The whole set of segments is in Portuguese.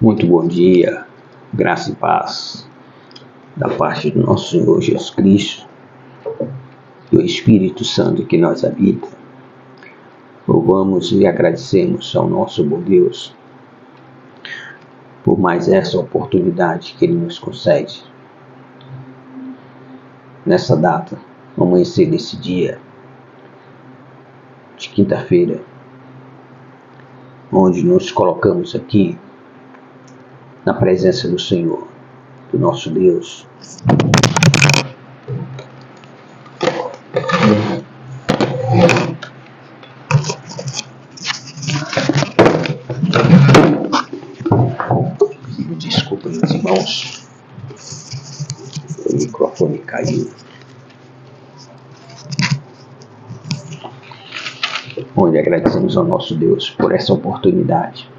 Muito bom dia, graça e paz da parte do nosso Senhor Jesus Cristo, do Espírito Santo que nós habita. Louvamos e agradecemos ao nosso bom Deus por mais essa oportunidade que Ele nos concede. Nessa data, no amanhecer desse dia de quinta-feira, onde nos colocamos aqui na presença do Senhor, do nosso Deus. Desculpa, meus irmãos, o microfone caiu. Onde agradecemos ao nosso Deus por essa oportunidade.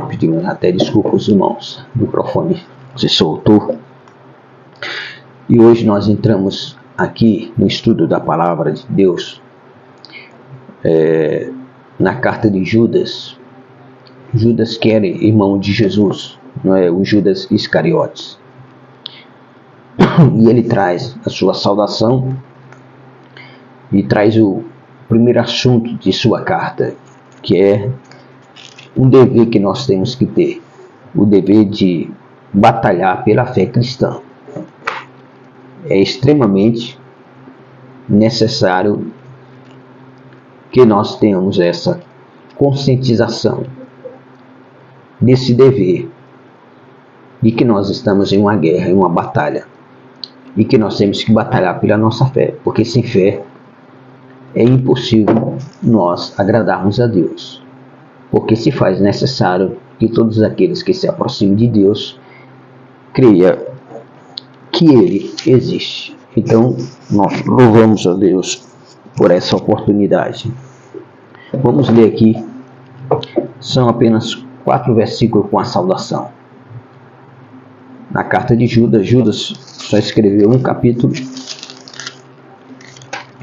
Pedimos até desculpa aos irmãos, o microfone se soltou. E hoje nós entramos aqui no estudo da palavra de Deus, na carta de Judas. Judas, que era irmão de Jesus, não é? O Judas Iscariotes. E ele traz a sua saudação e traz o primeiro assunto de sua carta, que é um dever que nós temos que ter, o dever de batalhar pela fé cristã. É extremamente necessário que nós tenhamos essa conscientização desse dever, e que nós estamos em uma guerra, em uma batalha, e que nós temos que batalhar pela nossa fé, porque sem fé é impossível nós agradarmos a Deus, porque se faz necessário que todos aqueles que se aproximem de Deus creiam que Ele existe. Então, nós louvamos a Deus por essa oportunidade. Vamos ler aqui, são apenas 4 versículos com a saudação. Na carta de Judas, Judas só escreveu um capítulo,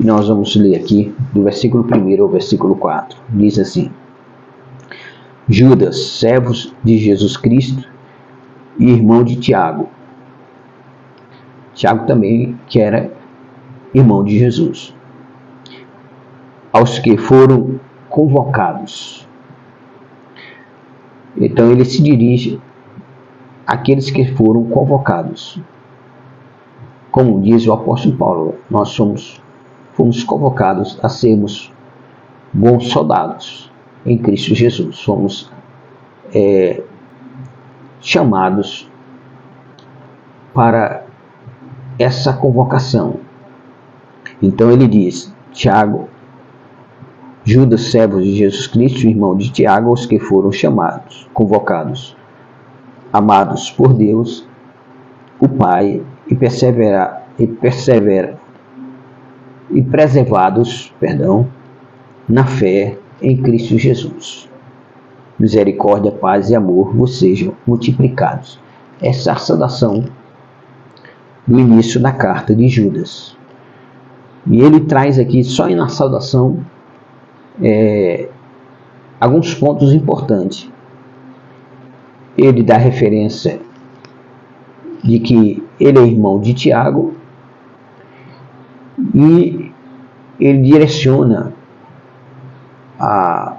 e nós vamos ler aqui do versículo 1 ao versículo 4. Diz assim: Judas, servo de Jesus Cristo e irmão de Tiago. Tiago também, que era irmão de Jesus. Aos que foram convocados. Então ele se dirige àqueles que foram convocados. Como diz o apóstolo Paulo, nós fomos convocados a sermos bons soldados em Cristo Jesus. Somos chamados para essa convocação. Então ele diz: Tiago, Judas, servo de Jesus Cristo, irmão de Tiago, aos que foram chamados, convocados, amados por Deus, o Pai, e preservados, na fé em Cristo Jesus. Misericórdia, paz e amor vos sejam multiplicados. Essa é a saudação do início da carta de Judas. E ele traz aqui, só na saudação, alguns pontos importantes. Ele dá referência de que ele é irmão de Tiago, e ele direciona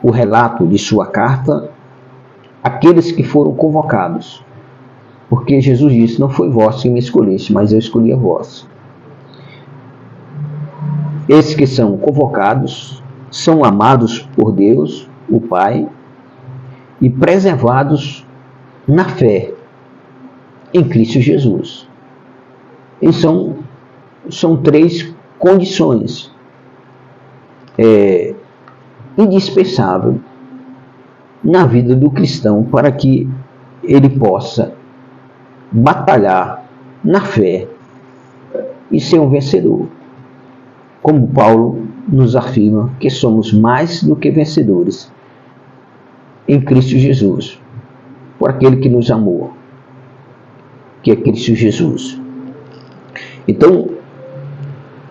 o relato de sua carta àqueles que foram convocados, porque Jesus disse: não foi vós que me escolheste, mas eu escolhi a vós. Esses que são convocados são amados por Deus, o Pai, e preservados na fé em Cristo Jesus. E são 3 condições indispensáveis na vida do cristão para que ele possa batalhar na fé e ser um vencedor. Como Paulo nos afirma que somos mais do que vencedores em Cristo Jesus, por aquele que nos amou, que é Cristo Jesus. Então,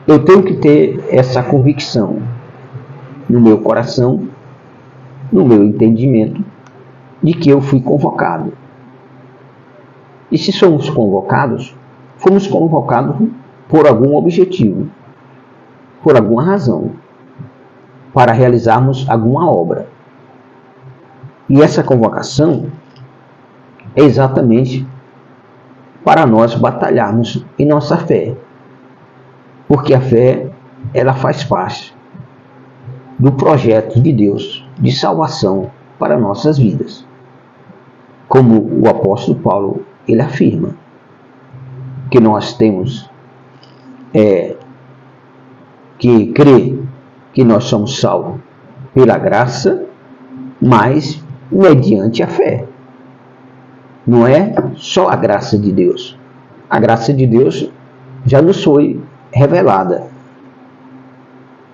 eu tenho que ter essa convicção no meu coração, no meu entendimento, de que eu fui convocado. E se somos convocados, fomos convocados por algum objetivo, por alguma razão, para realizarmos alguma obra. E essa convocação é exatamente para nós batalharmos em nossa fé. Porque a fé, ela faz parte do projeto de Deus de salvação para nossas vidas. Como o apóstolo Paulo, ele afirma que nós temos que crer que nós somos salvos pela graça, mas mediante a fé. Não é só a graça de Deus. A graça de Deus já nos foi revelada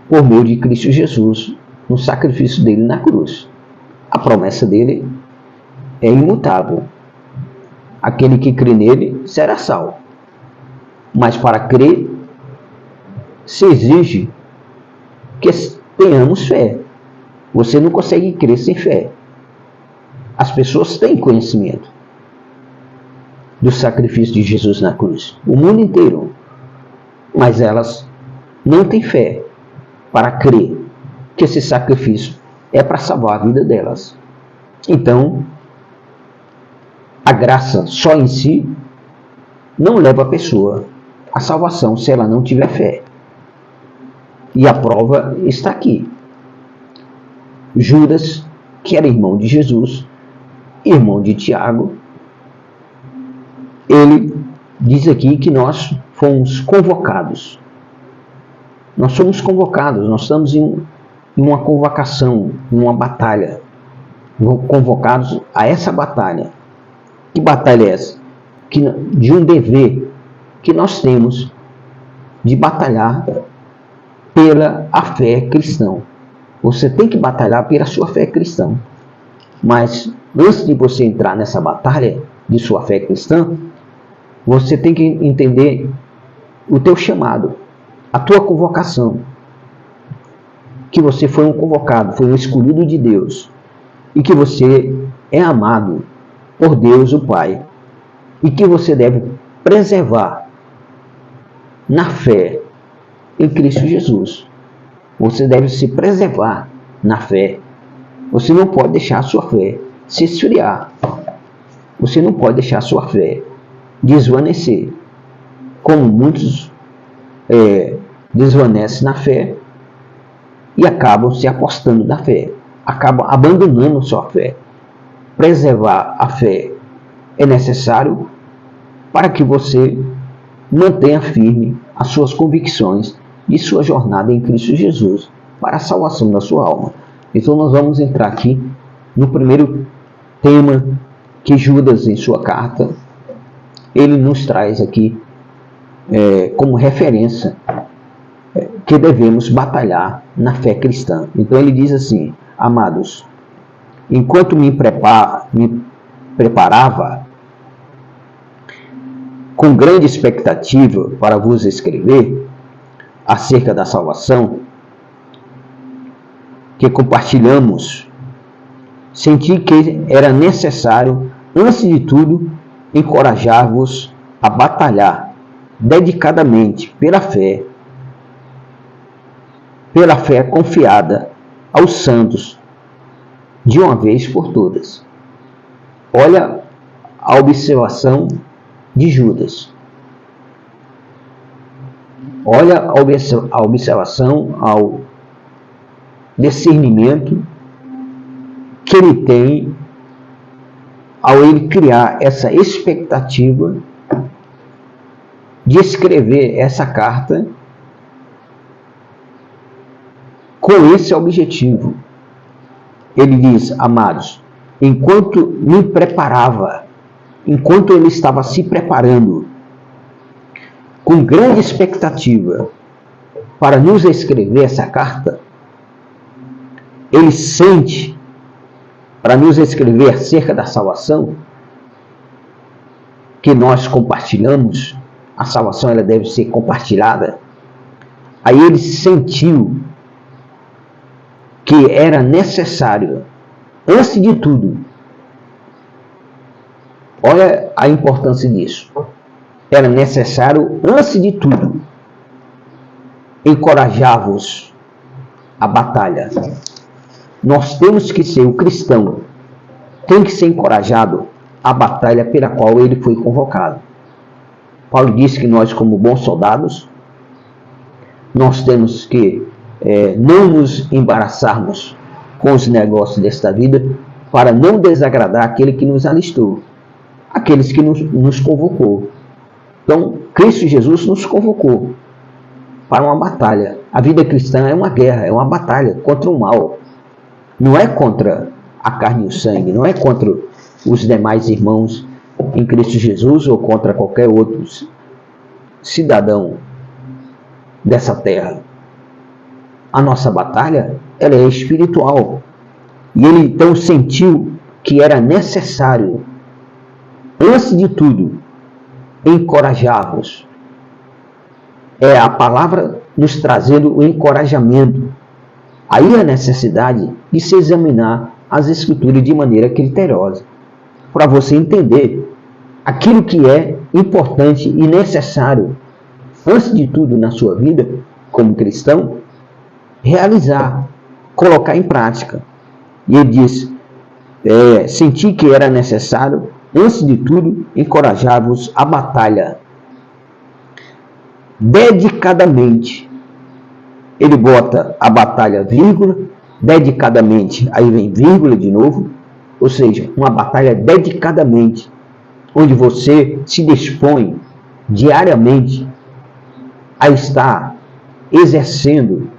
por meio de Cristo Jesus, no sacrifício dele na cruz. A promessa dele é imutável. Aquele que crê nele será salvo. Mas para crer, se exige que tenhamos fé. Você não consegue crer sem fé. As pessoas têm conhecimento do sacrifício de Jesus na cruz, o mundo inteiro, mas elas não têm fé para crer que esse sacrifício é para salvar a vida delas. Então, a graça só em si não leva a pessoa à salvação se ela não tiver fé. E a prova está aqui. Judas, que era irmão de Jesus, irmão de Tiago, ele diz aqui que nós fomos convocados. Nós somos convocados, nós estamos em uma convocação, em uma batalha. Convocados a essa batalha. Que batalha é essa? De um dever que nós temos de batalhar pela a fé cristã. Você tem que batalhar pela sua fé cristã. Mas antes de você entrar nessa batalha de sua fé cristã, você tem que entender o teu chamado, a tua convocação. Que você foi um convocado, foi um escolhido de Deus. E que você é amado por Deus o Pai. E que você deve preservar na fé em Cristo Jesus. Você deve se preservar na fé. Você não pode deixar a sua fé se esfriar. Você não pode deixar a sua fé desvanecer. Como muitos desvanecem na fé e acabam se apostando da fé. Acabam abandonando sua fé. Preservar a fé é necessário para que você mantenha firme as suas convicções e sua jornada em Cristo Jesus para a salvação da sua alma. Então nós vamos entrar aqui no primeiro tema que Judas, em sua carta, ele nos traz aqui como referência que devemos batalhar na fé cristã. Então ele diz assim: amados, enquanto me preparava com grande expectativa para vos escrever acerca da salvação que compartilhamos, senti que era necessário, antes de tudo, encorajar-vos a batalhar dedicadamente pela fé confiada aos santos, de uma vez por todas. Olha a observação de Judas. Olha a observação, ao discernimento que ele tem ao ele criar essa expectativa de escrever essa carta com esse objetivo. Ele diz: amados, enquanto me preparava, enquanto ele estava se preparando com grande expectativa para nos escrever essa carta, ele sente, para nos escrever acerca da salvação que nós compartilhamos, a salvação ela deve ser compartilhada. Aí ele sentiu que era necessário, antes de tudo, Olha a importância disso. Era necessário, antes de tudo, encorajar-vos à batalha. Nós temos que ser, o cristão tem que ser encorajado à batalha pela qual ele foi convocado. Paulo disse que nós, como bons soldados, nós temos que não nos embaraçarmos com os negócios desta vida para não desagradar aquele que nos alistou, aqueles que nos convocou. Então, Cristo Jesus nos convocou para uma batalha. A vida cristã é uma guerra, é uma batalha contra o mal. Não é contra a carne e o sangue, não é contra os demais irmãos em Cristo Jesus ou contra qualquer outro cidadão dessa terra. A nossa batalha, ela é espiritual. E ele então sentiu que era necessário, antes de tudo, encorajar-vos. É a palavra nos trazendo o encorajamento. Aí a necessidade de se examinar as Escrituras de maneira criteriosa, para você entender aquilo que é importante e necessário, antes de tudo na sua vida, como cristão, realizar, colocar em prática. E ele diz, senti que era necessário, antes de tudo, encorajar-vos à batalha. Dedicadamente. Ele bota a batalha, vírgula, dedicadamente, aí vem vírgula de novo, ou seja, uma batalha dedicadamente, onde você se dispõe diariamente a estar exercendo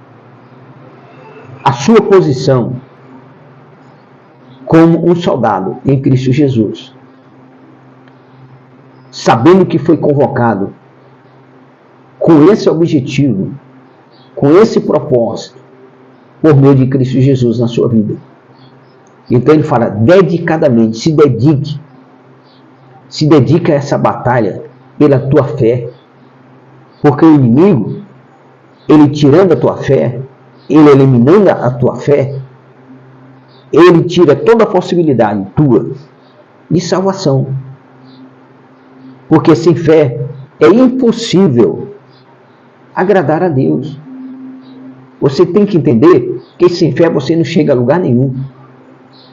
a sua posição como um soldado em Cristo Jesus, sabendo que foi convocado com esse objetivo, com esse propósito, por meio de Cristo Jesus na sua vida. Então ele fala dedicadamente, se dedica a essa batalha pela tua fé, porque o inimigo, ele tirando a tua fé, ele eliminando a tua fé, ele tira toda a possibilidade tua de salvação. Porque sem fé é impossível agradar a Deus. Você tem que entender que sem fé você não chega a lugar nenhum.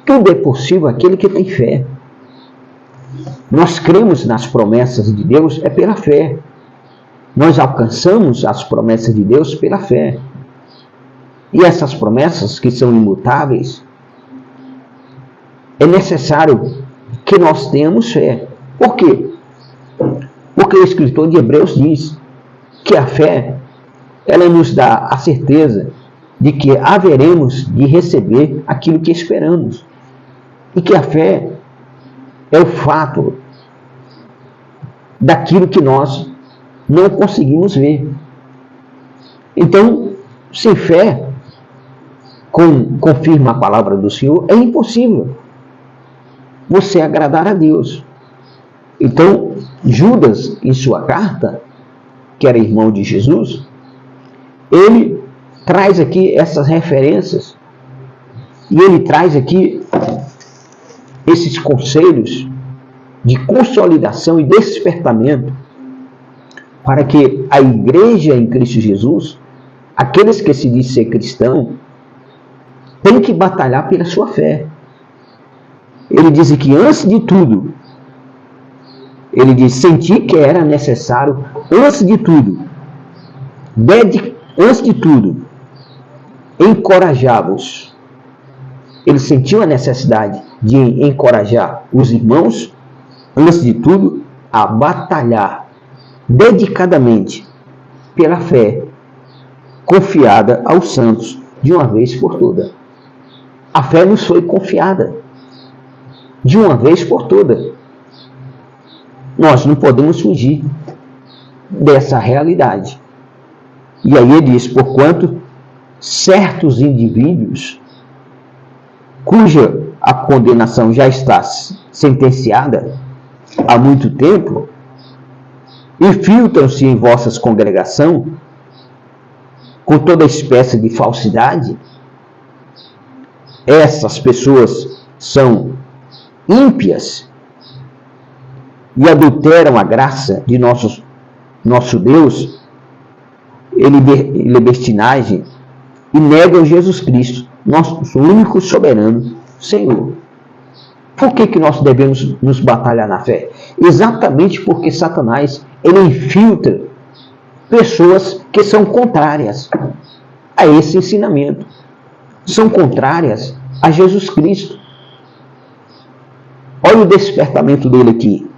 Tudo é possível àquele que tem fé. Nós cremos nas promessas de Deus pela fé. Nós alcançamos as promessas de Deus pela fé. E essas promessas que são imutáveis, é necessário que nós tenhamos fé. Por quê? Porque o escritor de Hebreus diz que a fé, ela nos dá a certeza de que haveremos de receber aquilo que esperamos. E que a fé é o fato daquilo que nós não conseguimos ver. Então, sem fé, confirma a palavra do Senhor, é impossível você agradar a Deus. Então, Judas, em sua carta, que era irmão de Jesus, ele traz aqui essas referências e ele traz aqui esses conselhos de consolidação e despertamento para que a igreja em Cristo Jesus, aqueles que se dizem ser cristão, tem que batalhar pela sua fé. Ele diz que antes de tudo, ele diz, senti que era necessário, antes de tudo, encorajar-vos. Ele sentiu a necessidade de encorajar os irmãos, antes de tudo, a batalhar dedicadamente pela fé confiada aos santos de uma vez por todas. A fé nos foi confiada de uma vez por todas. Nós não podemos fugir dessa realidade. E aí ele diz, porquanto certos indivíduos cuja a condenação já está sentenciada há muito tempo, infiltram-se em vossas congregações com toda espécie de falsidade. Essas pessoas são ímpias e adulteram a graça de nosso Deus e libertinagem, e negam Jesus Cristo, nosso único soberano Senhor. Por que nós devemos nos batalhar na fé? Exatamente porque Satanás, ele infiltra pessoas que são contrárias a esse ensinamento. São contrárias a Jesus Cristo. Olha o despertamento dele aqui.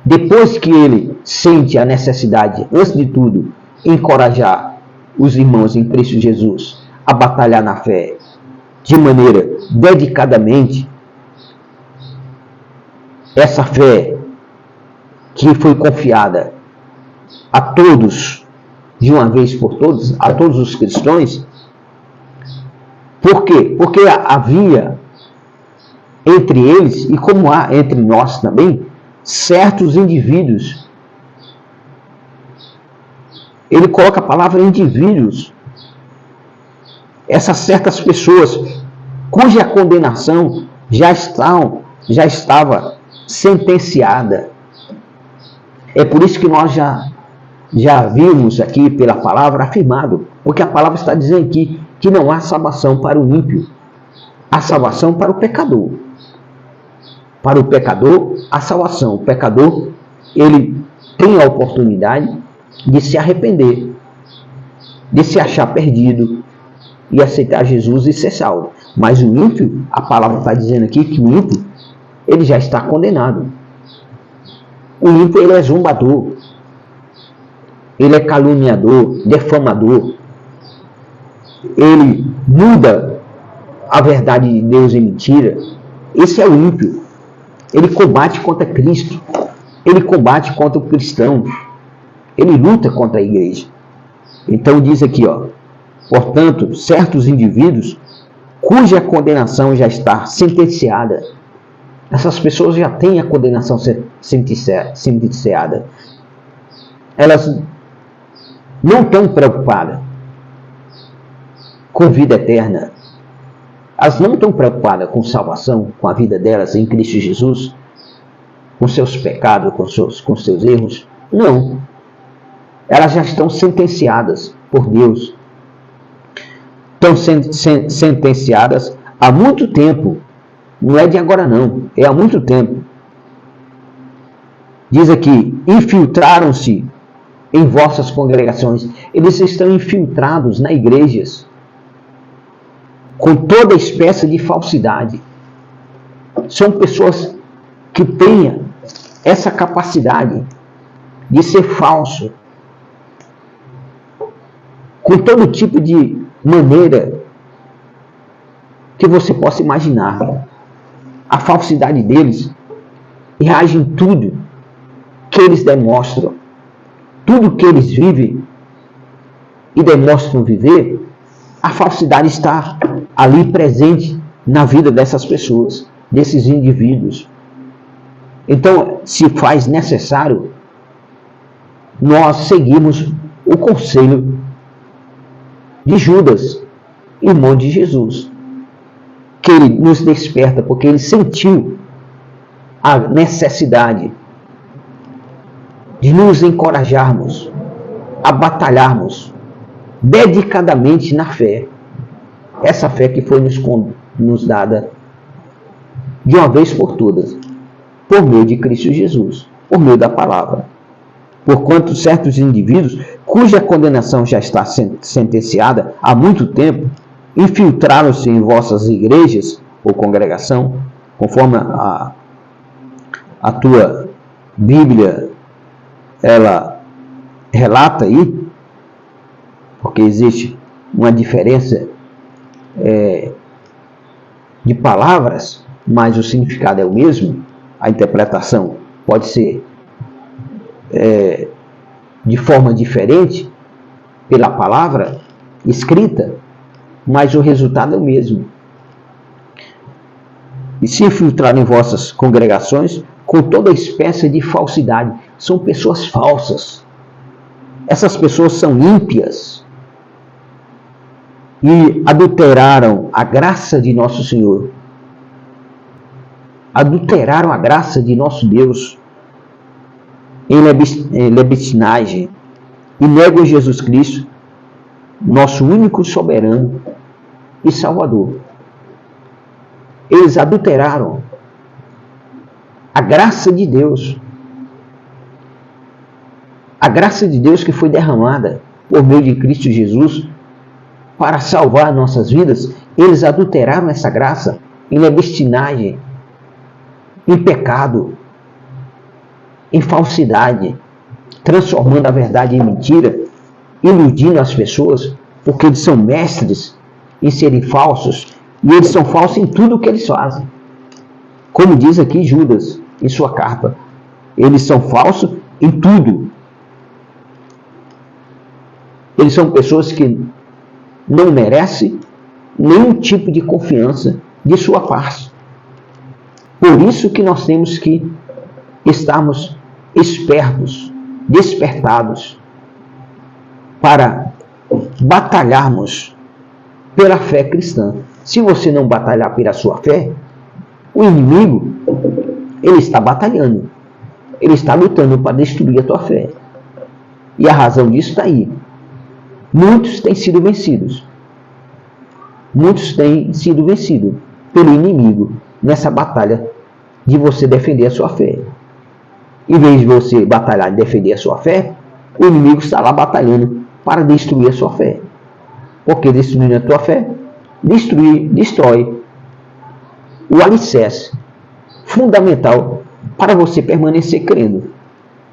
Depois que ele sente a necessidade, antes de tudo, encorajar os irmãos em Cristo Jesus a batalhar na fé de maneira dedicadamente, essa fé que foi confiada a todos, de uma vez por todas, a todos os cristãos. Por quê? Porque havia entre eles, e como há entre nós também, certos indivíduos. Ele coloca a palavra indivíduos. Essas certas pessoas cuja condenação já estava sentenciada. É por isso que nós já vimos aqui pela palavra afirmado, porque a palavra está dizendo aqui que não há salvação para o ímpio, há salvação para o pecador. Para o pecador, há salvação. O pecador, ele tem a oportunidade de se arrepender, de se achar perdido e aceitar Jesus e ser salvo. Mas o ímpio, a palavra está dizendo aqui que o ímpio, ele já está condenado. O ímpio, ele é zombador, ele é caluniador, defamador, ele muda a verdade de Deus em mentira. Esse é o ímpio. Ele combate contra Cristo, ele combate contra o cristão, ele luta contra a igreja. Então diz aqui, portanto, certos indivíduos cuja condenação já está sentenciada. Essas pessoas já têm a condenação sentenciada. Elas não estão preocupadas com vida eterna. Elas não estão preocupadas com salvação, com a vida delas em Cristo Jesus, com seus pecados, com seus erros. Não. Elas já estão sentenciadas por Deus. Estão sentenciadas há muito tempo. Não é de agora não, é há muito tempo. Diz aqui, infiltraram-se em vossas congregações. Eles estão infiltrados nas igrejas, com toda espécie de falsidade. São pessoas que têm essa capacidade de ser falso, com todo tipo de maneira que você possa imaginar. A falsidade deles reage em tudo que eles demonstram, tudo que eles vivem e demonstram viver. A falsidade está ali presente na vida dessas pessoas, desses indivíduos. Então, se faz necessário nós seguirmos o conselho de Judas, irmão de Jesus, que ele nos desperta, porque ele sentiu a necessidade de nos encorajarmos a batalharmos dedicadamente na fé. Essa fé que foi nos dada de uma vez por todas, por meio de Cristo Jesus, por meio da palavra. Porquanto certos indivíduos, cuja condenação já está sentenciada há muito tempo, infiltraram-se em vossas igrejas ou congregação, conforme a tua Bíblia ela relata aí, porque existe uma diferença de palavras, mas o significado é o mesmo. A interpretação pode ser de forma diferente pela palavra escrita, mas o resultado é o mesmo. E se infiltraram em vossas congregações com toda espécie de falsidade. São pessoas falsas. Essas pessoas são ímpias e adulteraram a graça de nosso Senhor. Adulteraram a graça de nosso Deus. em libertinagem e negam Jesus Cristo, nosso único soberano e Salvador. Eles adulteraram a graça de Deus. A graça de Deus que foi derramada por meio de Cristo Jesus para salvar nossas vidas, eles adulteraram essa graça em libertinagem, em pecado, em falsidade, transformando a verdade em mentira, iludindo as pessoas, porque eles são mestres em serem falsos, e eles são falsos em tudo o que eles fazem. Como diz aqui Judas em sua carta, eles são falsos em tudo. Eles são pessoas que não merecem nenhum tipo de confiança de sua parte. Por isso que nós temos que estarmos espertos, despertados, para batalharmos pela fé cristã. Se você não batalhar pela sua fé, o inimigo, ele está batalhando. Ele está lutando para destruir a tua fé. E a razão disso está aí. Muitos têm sido vencidos. Muitos têm sido vencidos pelo inimigo nessa batalha de você defender a sua fé. Em vez de você batalhar e defender a sua fé, o inimigo está lá batalhando para destruir a sua fé. Porque destruindo a tua fé, destrói o alicerce fundamental para você permanecer crendo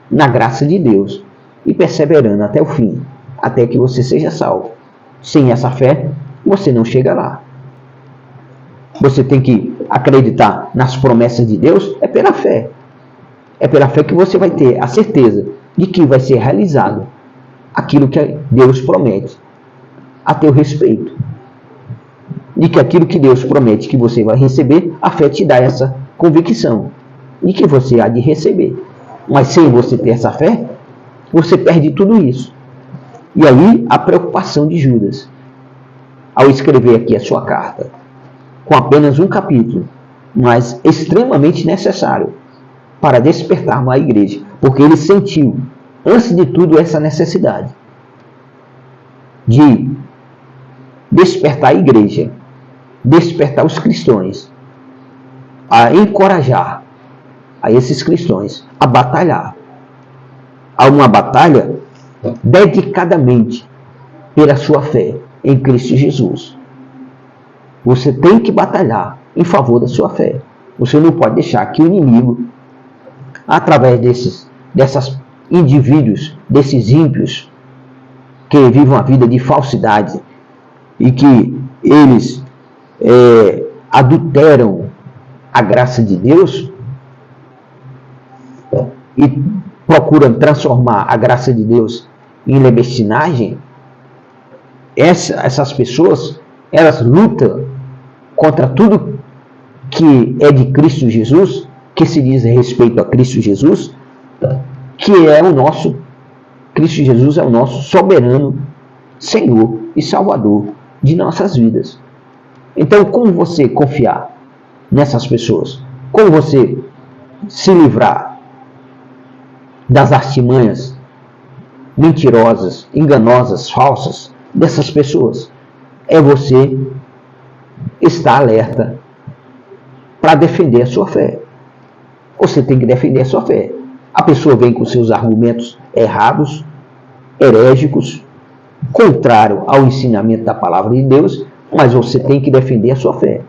na graça de Deus e perseverando até o fim, até que você seja salvo. Sem essa fé, você não chega lá. Você tem que acreditar nas promessas de Deus, é pela fé. É pela fé que você vai ter a certeza de que vai ser realizado aquilo que Deus promete a teu respeito. De que aquilo que Deus promete que você vai receber, a fé te dá essa convicção de que você há de receber. Mas sem você ter essa fé, você perde tudo isso. E aí a preocupação de Judas, ao escrever aqui a sua carta, com apenas um capítulo, mas extremamente necessário para despertar a igreja, porque ele sentiu, antes de tudo, essa necessidade de despertar a igreja, despertar os cristãos, a encorajar a esses cristãos a batalhar. A uma batalha dedicadamente pela sua fé em Cristo Jesus. Você tem que batalhar em favor da sua fé. Você não pode deixar que o inimigo, através desses indivíduos, desses ímpios, que vivem uma vida de falsidade e que eles adulteram a graça de Deus e procuram transformar a graça de Deus em libertinagem, essas pessoas, elas lutam contra tudo que é de Cristo Jesus, que se diz respeito a Cristo Jesus, que é o nosso, Cristo Jesus é o nosso soberano Senhor e Salvador de nossas vidas. Então, como você confiar nessas pessoas? Como você se livrar das artimanhas mentirosas, enganosas, falsas dessas pessoas? É você estar alerta para defender a sua fé. Você tem que defender a sua fé. A pessoa vem com seus argumentos errados, herégicos, contrário ao ensinamento da palavra de Deus, mas você tem que defender a sua fé.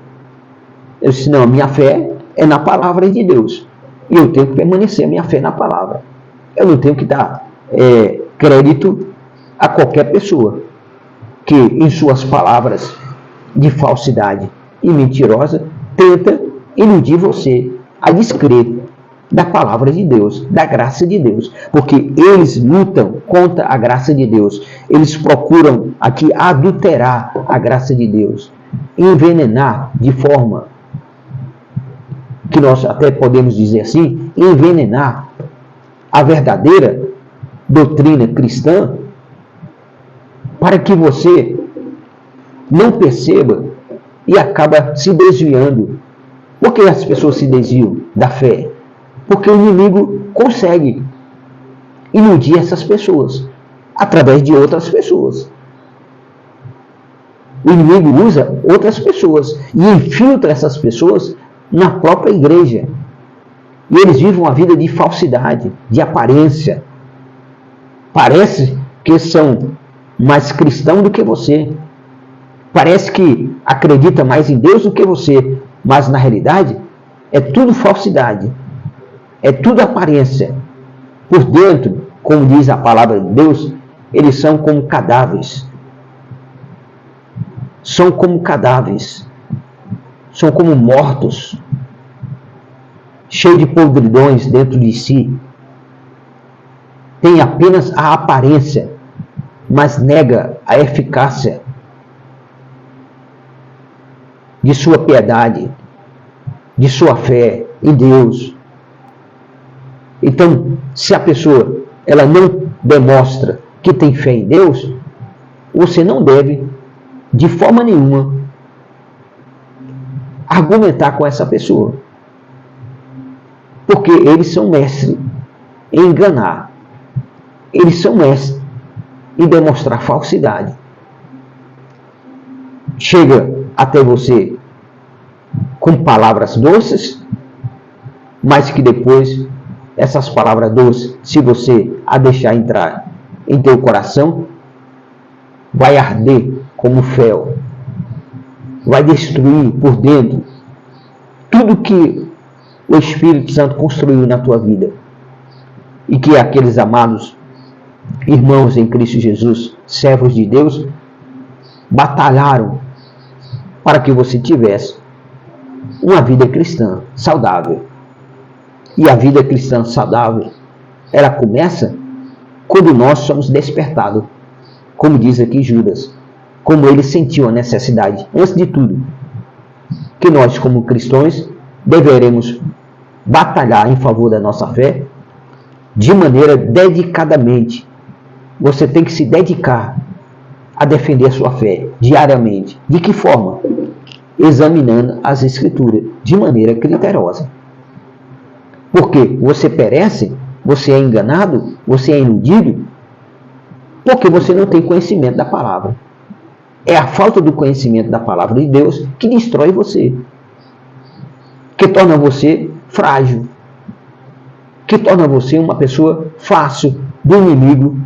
Eu disse, não, a minha fé é na palavra de Deus. E eu tenho que permanecer a minha fé na palavra. Eu não tenho que dar crédito a qualquer pessoa que, em suas palavras de falsidade e mentirosa, tenta iludir você a descrer da palavra de Deus, da graça de Deus, porque eles lutam contra a graça de Deus. Eles procuram aqui adulterar a graça de Deus, envenenar de forma que nós até podemos dizer assim, envenenar a verdadeira doutrina cristã, para que você não perceba e acaba se desviando. Por que as pessoas se desviam da fé? Porque o inimigo consegue iludir essas pessoas através de outras pessoas. O inimigo usa outras pessoas e infiltra essas pessoas na própria igreja. E eles vivem uma vida de falsidade, de aparência. Parece que são mais cristãos do que você. Parece que acredita mais em Deus do que você. Mas na realidade é tudo falsidade. É tudo aparência. Por dentro, como diz a palavra de Deus, eles são como cadáveres. São como cadáveres. São como mortos. Cheios de podridões dentro de si. Tem apenas a aparência, mas nega a eficácia de sua piedade, de sua fé em Deus. Então, se a pessoa ela não demonstra que tem fé em Deus, você não deve, de forma nenhuma, argumentar com essa pessoa. Porque eles são mestres em enganar. Eles são mestres em demonstrar falsidade. Chega até você com palavras doces, mas que depois essas palavras doces, se você a deixar entrar em teu coração, vai arder como fel. Vai destruir por dentro tudo que o Espírito Santo construiu na tua vida. E que aqueles amados irmãos em Cristo Jesus, servos de Deus, batalharam para que você tivesse uma vida cristã saudável. E a vida cristã saudável, ela começa quando nós somos despertados. Como diz aqui Judas, como ele sentiu a necessidade, antes de tudo, que nós como cristãos deveremos batalhar em favor da nossa fé de maneira dedicadamente. Você tem que se dedicar a defender a sua fé diariamente. De que forma? Examinando as Escrituras de maneira criteriosa. Porque você perece, você é enganado, você é iludido, porque você não tem conhecimento da palavra. É a falta do conhecimento da palavra de Deus que destrói você, que torna você frágil, que torna você uma pessoa fácil do inimigo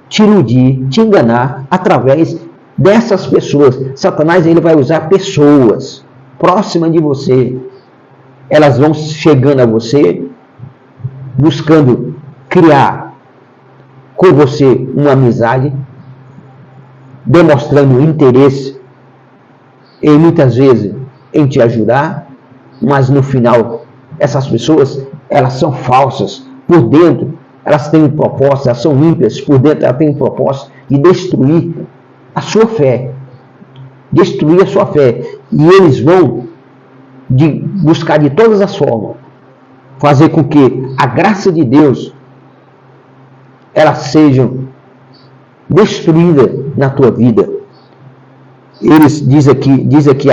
te iludir, te enganar através dessas pessoas. Satanás ele vai usar pessoas próximas de você. Elas vão chegando a você, buscando criar com você uma amizade, demonstrando interesse e muitas vezes em te ajudar, mas no final essas pessoas elas são falsas por dentro. Elas têm um propósito, elas são ímpias por dentro, elas têm um propósito de destruir a sua fé. Destruir a sua fé. E eles vão buscar de todas as formas fazer com que a graça de Deus ela seja destruída na tua vida. Eles diz aqui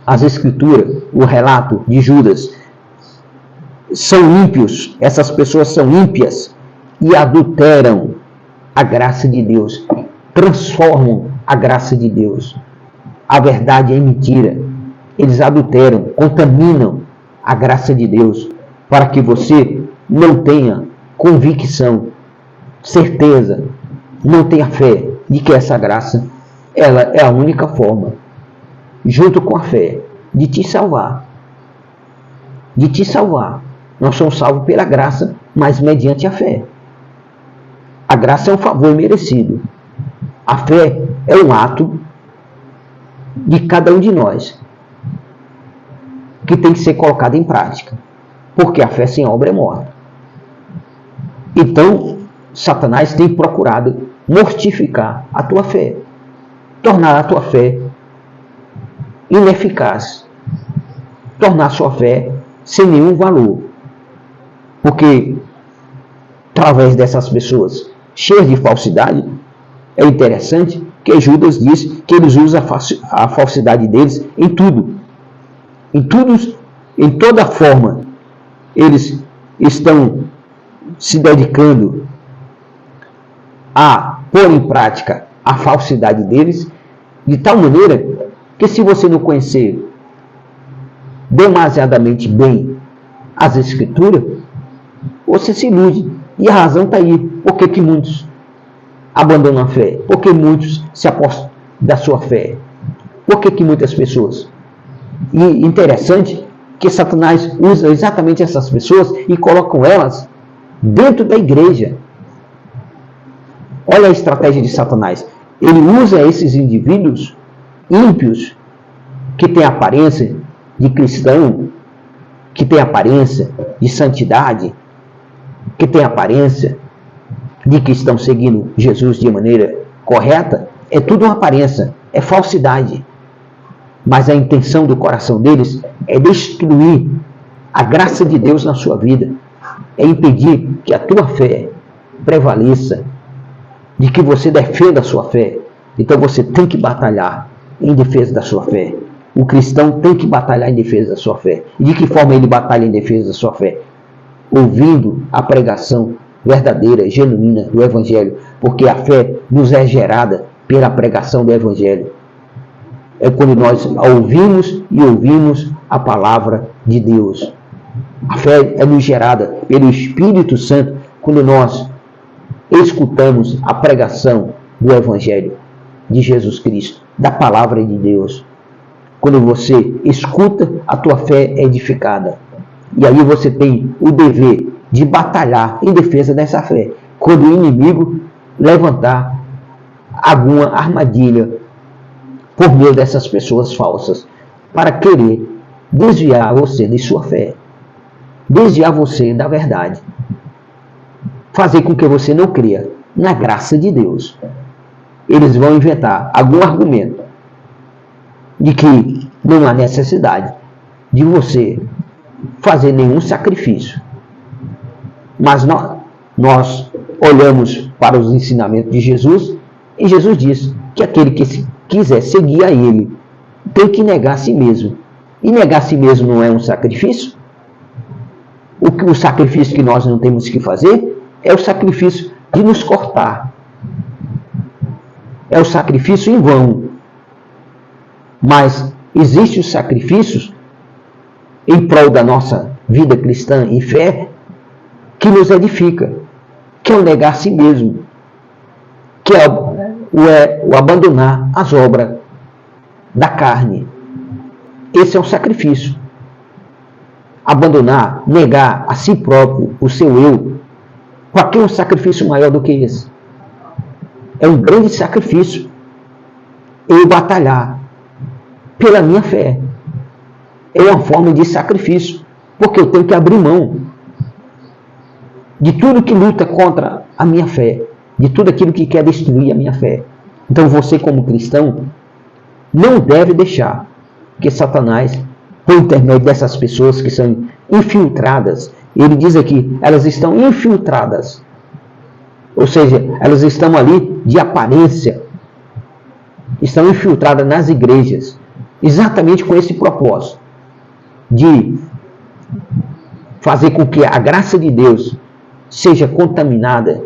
as Escrituras, o relato de Judas, são ímpios, essas pessoas são ímpias e adulteram a graça de Deus, transformam a graça de Deus, a verdade em mentira. Eles adulteram, contaminam a graça de Deus, para que você não tenha convicção, certeza, não tenha fé de que essa graça ela é a única forma, junto com a fé, de te salvar. De te salvar. Nós somos salvos pela graça, mas mediante a fé. A graça é um favor merecido. A fé é um ato de cada um de nós, que tem que ser colocado em prática. Porque a fé sem obra é morta. Então, Satanás tem procurado mortificar a tua fé, tornar a tua fé ineficaz, tornar a sua fé sem nenhum valor. Porque, através dessas pessoas cheias de falsidade, é interessante que Judas diz que eles usam a falsidade deles em tudo. Em toda forma, eles estão se dedicando a pôr em prática a falsidade deles, de tal maneira que, se você não conhecer demasiadamente bem as Escrituras, você se ilude. E a razão está aí. Por que muitos abandonam a fé? Por que muitos se apostam da sua fé? Por que muitas pessoas? E interessante que Satanás usa exatamente essas pessoas e colocam elas dentro da igreja. Olha a estratégia de Satanás. Ele usa esses indivíduos ímpios, que têm aparência de cristão, que têm aparência de santidade, que têm aparência de que estão seguindo Jesus de maneira correta. É tudo uma aparência, é falsidade. Mas a intenção do coração deles é destruir a graça de Deus na sua vida, é impedir que a tua fé prevaleça, de que você defenda a sua fé. Então você tem que batalhar em defesa da sua fé. O cristão tem que batalhar em defesa da sua fé. E de que forma ele batalha em defesa da sua fé? Ouvindo a pregação verdadeira, genuína do Evangelho, porque a fé nos é gerada pela pregação do Evangelho. É quando nós ouvimos a palavra de Deus. A fé é nos gerada pelo Espírito Santo quando nós escutamos a pregação do Evangelho de Jesus Cristo, da palavra de Deus. Quando você escuta, a tua fé é edificada. E aí você tem o dever de batalhar em defesa dessa fé. Quando o inimigo levantar alguma armadilha por meio dessas pessoas falsas, para querer desviar você de sua fé, desviar você da verdade, fazer com que você não creia na graça de Deus. Eles vão inventar algum argumento de que não há necessidade de você fazer nenhum sacrifício. Mas nós olhamos para os ensinamentos de Jesus, e Jesus diz que aquele que quiser seguir a Ele tem que negar a si mesmo. E negar a si mesmo não é um sacrifício? O sacrifício que nós não temos que fazer é o sacrifício de nos cortar. É o sacrifício em vão. Mas existem os sacrifícios em prol da nossa vida cristã e fé que nos edifica, que é o negar a si mesmo, que é o abandonar as obras da carne. Esse é um sacrifício. Abandonar, negar a si próprio, o seu eu. Qual é um sacrifício maior do que esse? É um grande sacrifício eu batalhar pela minha fé. É uma forma de sacrifício, porque eu tenho que abrir mão de tudo que luta contra a minha fé, de tudo aquilo que quer destruir a minha fé. Então você, como cristão, não deve deixar que Satanás, por intermédio dessas pessoas que são infiltradas, ele diz aqui, elas estão infiltradas, ou seja, elas estão ali de aparência, estão infiltradas nas igrejas, exatamente com esse propósito, de fazer com que a graça de Deus seja contaminada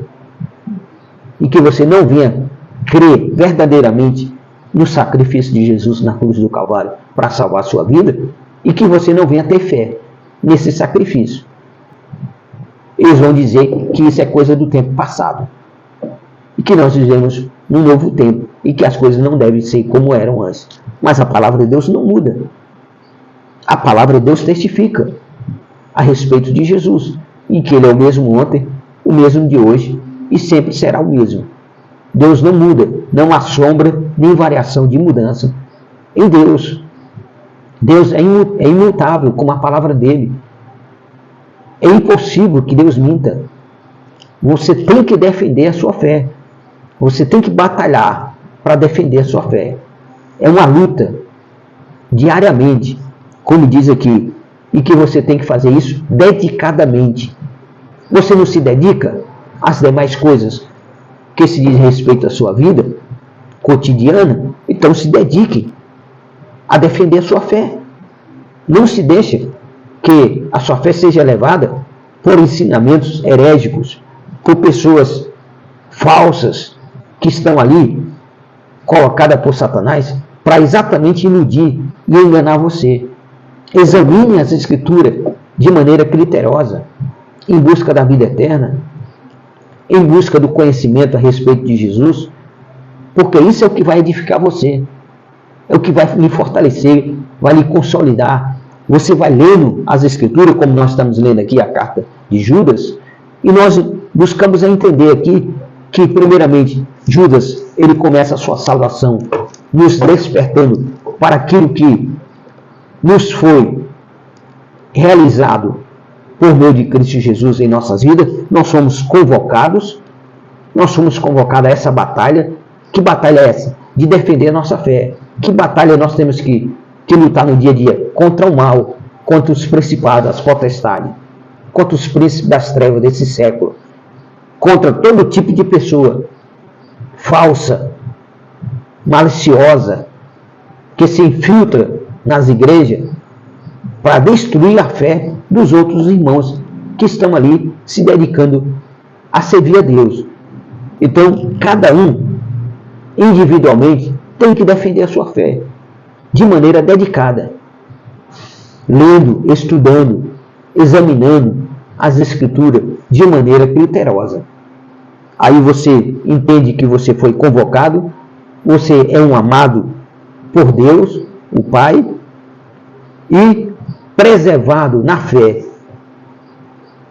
e que você não venha crer verdadeiramente no sacrifício de Jesus na cruz do Calvário para salvar a sua vida, e que você não venha ter fé nesse sacrifício. Eles vão dizer que isso é coisa do tempo passado e que nós vivemos num novo tempo e que as coisas não devem ser como eram antes. Mas a palavra de Deus não muda. A palavra de Deus testifica a respeito de Jesus, e que Ele é o mesmo ontem, o mesmo de hoje e sempre será o mesmo. Deus não muda, não há sombra nem variação de mudança em Deus. Deus é imutável como a palavra dele. É impossível que Deus minta. Você tem que defender a sua fé. Você tem que batalhar para defender a sua fé. É uma luta diariamente, como diz aqui, e que você tem que fazer isso dedicadamente. Você não se dedica às demais coisas que se diz respeito à sua vida cotidiana, então se dedique a defender a sua fé. Não se deixe que a sua fé seja levada por ensinamentos herégicos, por pessoas falsas que estão ali, colocadas por Satanás, para exatamente iludir e enganar você. Examine as Escrituras de maneira criteriosa, em busca da vida eterna, em busca do conhecimento a respeito de Jesus, porque isso é o que vai edificar você, é o que vai lhe fortalecer, vai lhe consolidar. Você vai lendo as Escrituras, como nós estamos lendo aqui a carta de Judas, e nós buscamos entender aqui que, primeiramente, Judas, ele começa a sua salvação, nos despertando para aquilo que nos foi realizado por meio de Cristo Jesus em nossas vidas. Nós somos convocados a essa batalha. Que batalha é essa? De defender a nossa fé. Que batalha nós temos que lutar no dia a dia? Contra o mal, contra os principados, as potestades, contra os príncipes das trevas desse século, contra todo tipo de pessoa falsa, maliciosa, que se infiltra nas igrejas para destruir a fé dos outros irmãos que estão ali se dedicando a servir a Deus. Então, cada um, individualmente, tem que defender a sua fé de maneira dedicada, lendo, estudando, examinando as Escrituras de maneira criteriosa. Aí você entende que você foi convocado, você é um amado por Deus, o Pai, e preservado na fé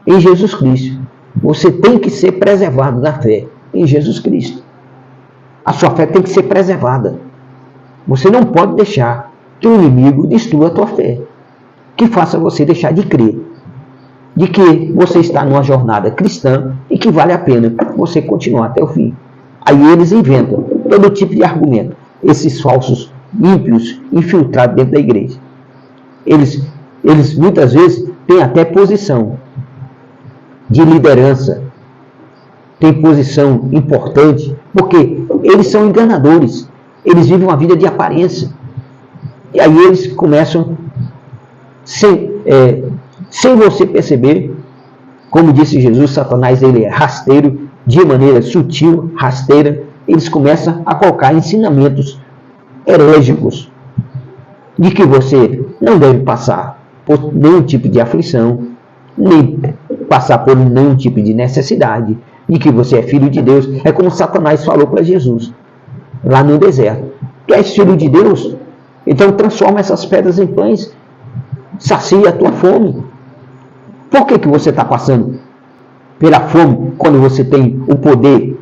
em Jesus Cristo. Você tem que ser preservado na fé em Jesus Cristo. A sua fé tem que ser preservada. Você não pode deixar que o inimigo destrua a tua fé, que faça você deixar de crer, de que você está numa jornada cristã e que vale a pena você continuar até o fim. Aí eles inventam todo tipo de argumento, esses falsos ímpios infiltrados dentro da igreja. Eles muitas vezes têm até posição de liderança, têm posição importante, porque eles são enganadores, eles vivem uma vida de aparência. E aí eles começam, sem você perceber, como disse Jesus, Satanás ele é rasteiro, de maneira sutil, rasteira, eles começam a colocar ensinamentos herégicos de que você não deve passar por nenhum tipo de aflição, nem passar por nenhum tipo de necessidade, de que você é filho de Deus. É como Satanás falou para Jesus, lá no deserto: tu és filho de Deus? Então transforma essas pedras em pães, sacia a tua fome. Por que você está passando pela fome quando você tem o poder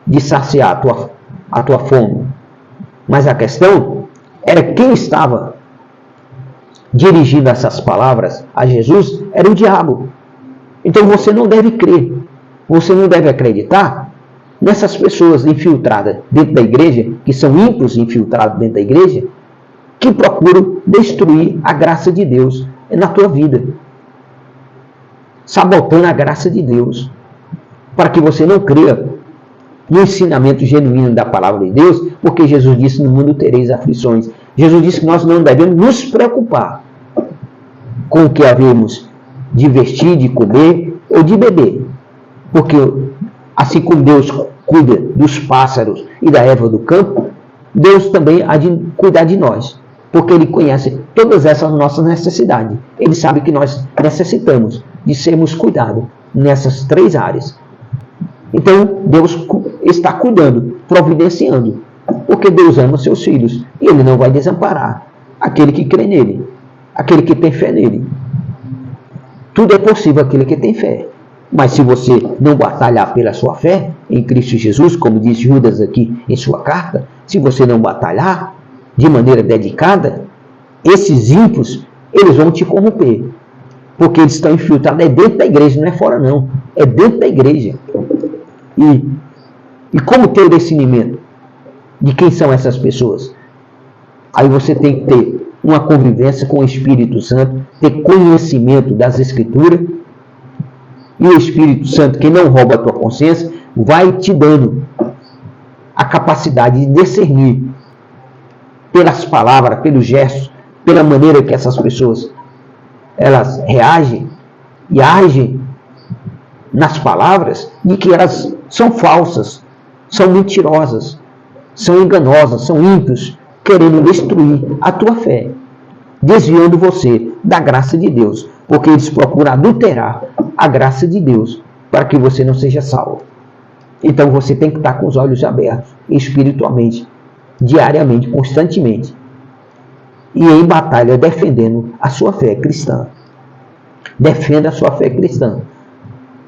de saciar a tua fome? Mas a questão era quem estava dirigindo essas palavras a Jesus era o diabo. Então você não deve crer, você não deve acreditar nessas pessoas infiltradas dentro da igreja, que são ímpios infiltrados dentro da igreja, que procuram destruir a graça de Deus na tua vida, sabotando a graça de Deus, para que você não creia no ensinamento genuíno da palavra de Deus, porque Jesus disse: no mundo tereis aflições. Jesus disse que nós não devemos nos preocupar com o que havemos de vestir, de comer ou de beber, porque assim como Deus cuida dos pássaros e da erva do campo, Deus também há de cuidar de nós, porque Ele conhece todas essas nossas necessidades. Ele sabe que nós necessitamos de sermos cuidados nessas 3 áreas. Então, Deus está cuidando, providenciando, porque Deus ama seus filhos e Ele não vai desamparar aquele que crê nele, aquele que tem fé nele. Tudo é possível àquele que tem fé. Mas se você não batalhar pela sua fé em Cristo Jesus, como diz Judas aqui em sua carta, se você não batalhar de maneira dedicada, esses ímpios, eles vão te corromper. Porque eles estão infiltrados, é dentro da igreja, não é fora não, é dentro da igreja. E como ter o discernimento de quem são essas pessoas? Aí você tem que ter uma convivência com o Espírito Santo, ter conhecimento das Escrituras, e o Espírito Santo, que não rouba a tua consciência, vai te dando a capacidade de discernir pelas palavras, pelos gestos, pela maneira que essas pessoas elas reagem e agem nas palavras de que elas são falsas, são mentirosas, são enganosas, são ímpios, querendo destruir a tua fé, desviando você da graça de Deus, porque eles procuram adulterar a graça de Deus para que você não seja salvo. Então você tem que estar com os olhos abertos, espiritualmente, diariamente, constantemente, e em batalha defendendo a sua fé cristã. Defenda a sua fé cristã,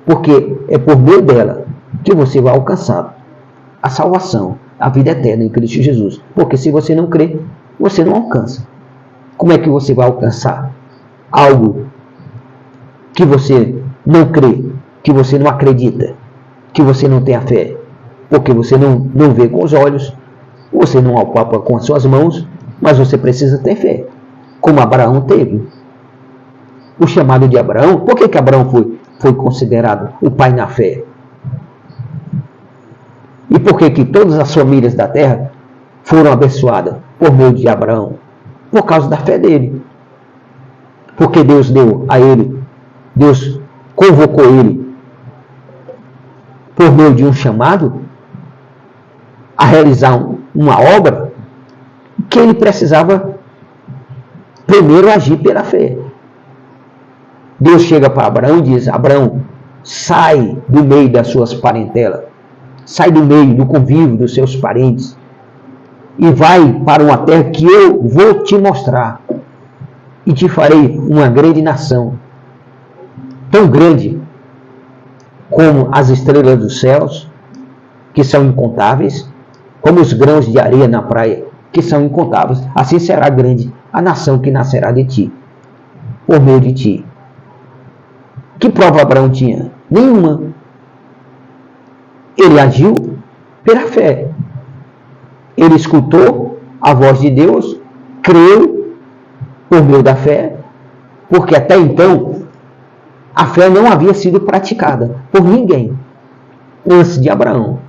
porque é por meio dela que você vai alcançar a salvação, a vida eterna em Cristo Jesus. Porque se você não crê, você não alcança. Como é que você vai alcançar algo que você não crê, que você não acredita, que você não tem a fé? Porque você não vê com os olhos, você não apalpa com as suas mãos, mas você precisa ter fé, como Abraão teve. O chamado de Abraão, por que Abraão foi considerado o pai na fé? E por que todas as famílias da terra foram abençoadas por meio de Abraão? Por causa da fé dele. Porque Deus deu a ele, Deus convocou ele por meio de um chamado a realizar uma obra que ele precisava primeiro agir pela fé. Deus chega para Abraão e diz: Abraão, sai do meio das suas parentelas, sai do meio do convívio dos seus parentes e vai para uma terra que eu vou te mostrar e te farei uma grande nação, tão grande como as estrelas dos céus, que são incontáveis, como os grãos de areia na praia, que são incontáveis. Assim será grande a nação que nascerá de ti, por meio de ti. Que prova Abraão tinha? Nenhuma. Ele agiu pela fé. Ele escutou a voz de Deus, creu por meio da fé, porque até então a fé não havia sido praticada por ninguém antes de Abraão.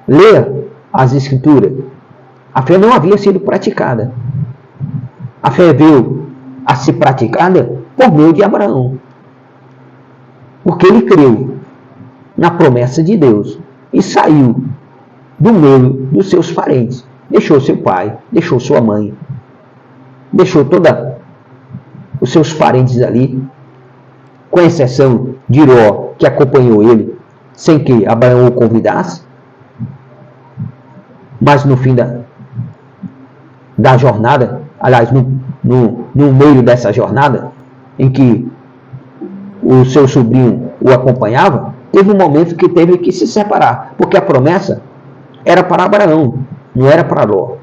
Leia as Escrituras. A fé não havia sido praticada. A fé veio a ser praticada por meio de Abraão. Porque ele creu na promessa de Deus e saiu do meio dos seus parentes. Deixou seu pai, deixou sua mãe, deixou todos os seus parentes ali, com exceção de Ló, que acompanhou ele, sem que Abraão o convidasse. Mas no fim da jornada, aliás, no meio dessa jornada, em que o seu sobrinho o acompanhava, teve um momento que teve que se separar, porque a promessa era para Abraão, não era para Ló.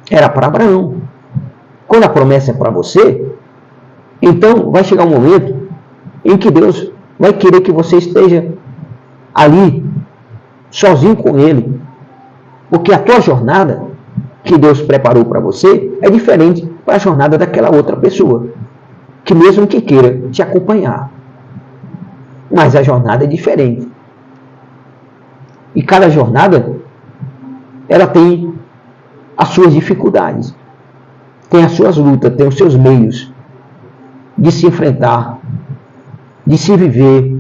Era para Abraão. Quando a promessa é para você, então vai chegar um momento em que Deus vai querer que você esteja ali, sozinho com Ele. Porque a tua jornada que Deus preparou para você é diferente da jornada daquela outra pessoa, que mesmo que queira te acompanhar. Mas a jornada é diferente. E cada jornada, ela tem as suas dificuldades, tem as suas lutas, tem os seus meios de se enfrentar, de se viver,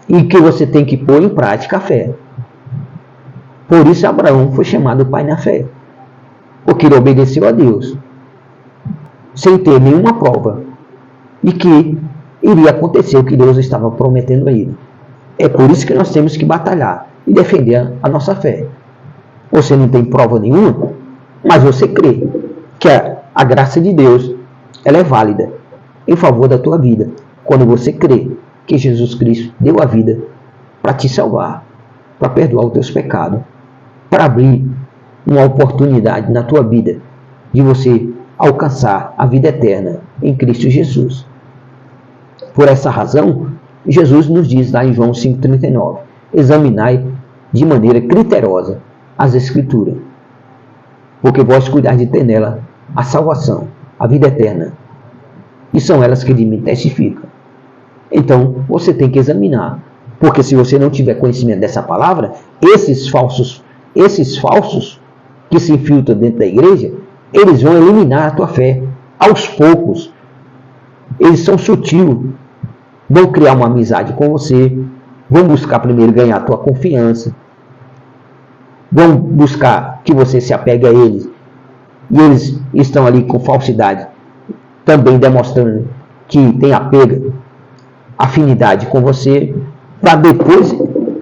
e que você tem que pôr em prática a fé. Por isso Abraão foi chamado pai na fé, porque ele obedeceu a Deus, sem ter nenhuma prova de que iria acontecer o que Deus estava prometendo a ele. É por isso que nós temos que batalhar e defender a nossa fé. Você não tem prova nenhuma, mas você crê que a graça de Deus ela é válida em favor da tua vida, quando você crê que Jesus Cristo deu a vida para te salvar, para perdoar os teus pecados, para abrir uma oportunidade na tua vida de você alcançar a vida eterna em Cristo Jesus. Por essa razão, Jesus nos diz lá em João 5,39, examinai de maneira criteriosa as Escrituras, porque vós cuidar de ter nela a salvação, a vida eterna, e são elas que me testificam. Então, você tem que examinar, porque se você não tiver conhecimento dessa palavra, esses falsos que se infiltram dentro da igreja, eles vão eliminar a tua fé aos poucos. Eles são sutis, vão criar uma amizade com você, vão buscar primeiro ganhar a tua confiança, vão buscar que você se apegue a eles, e eles estão ali com falsidade, também demonstrando que tem apego, afinidade com você, para depois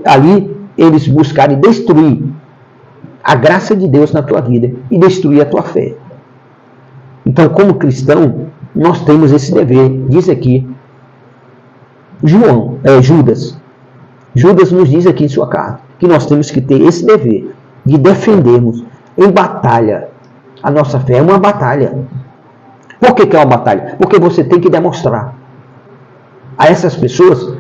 ali eles buscarem destruir a graça de Deus na tua vida e destruir a tua fé. Então, como cristão, nós temos esse dever. Diz aqui Judas. Judas nos diz aqui em sua carta que nós temos que ter esse dever de defendermos em batalha a nossa fé. É uma batalha. Por que é uma batalha? Porque você tem que demonstrar a essas pessoas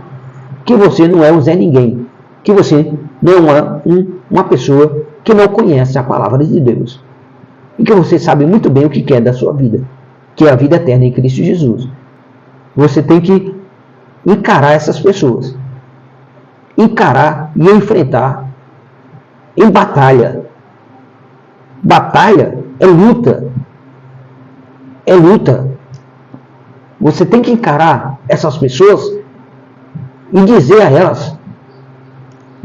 que você não é um Zé Ninguém, que você não é uma pessoa que não conhece a palavra de Deus e que você sabe muito bem o que quer da sua vida, que é a vida eterna em Cristo Jesus. Você tem que encarar essas pessoas, encarar e enfrentar em batalha. Batalha é luta. É luta. Você tem que encarar essas pessoas e dizer a elas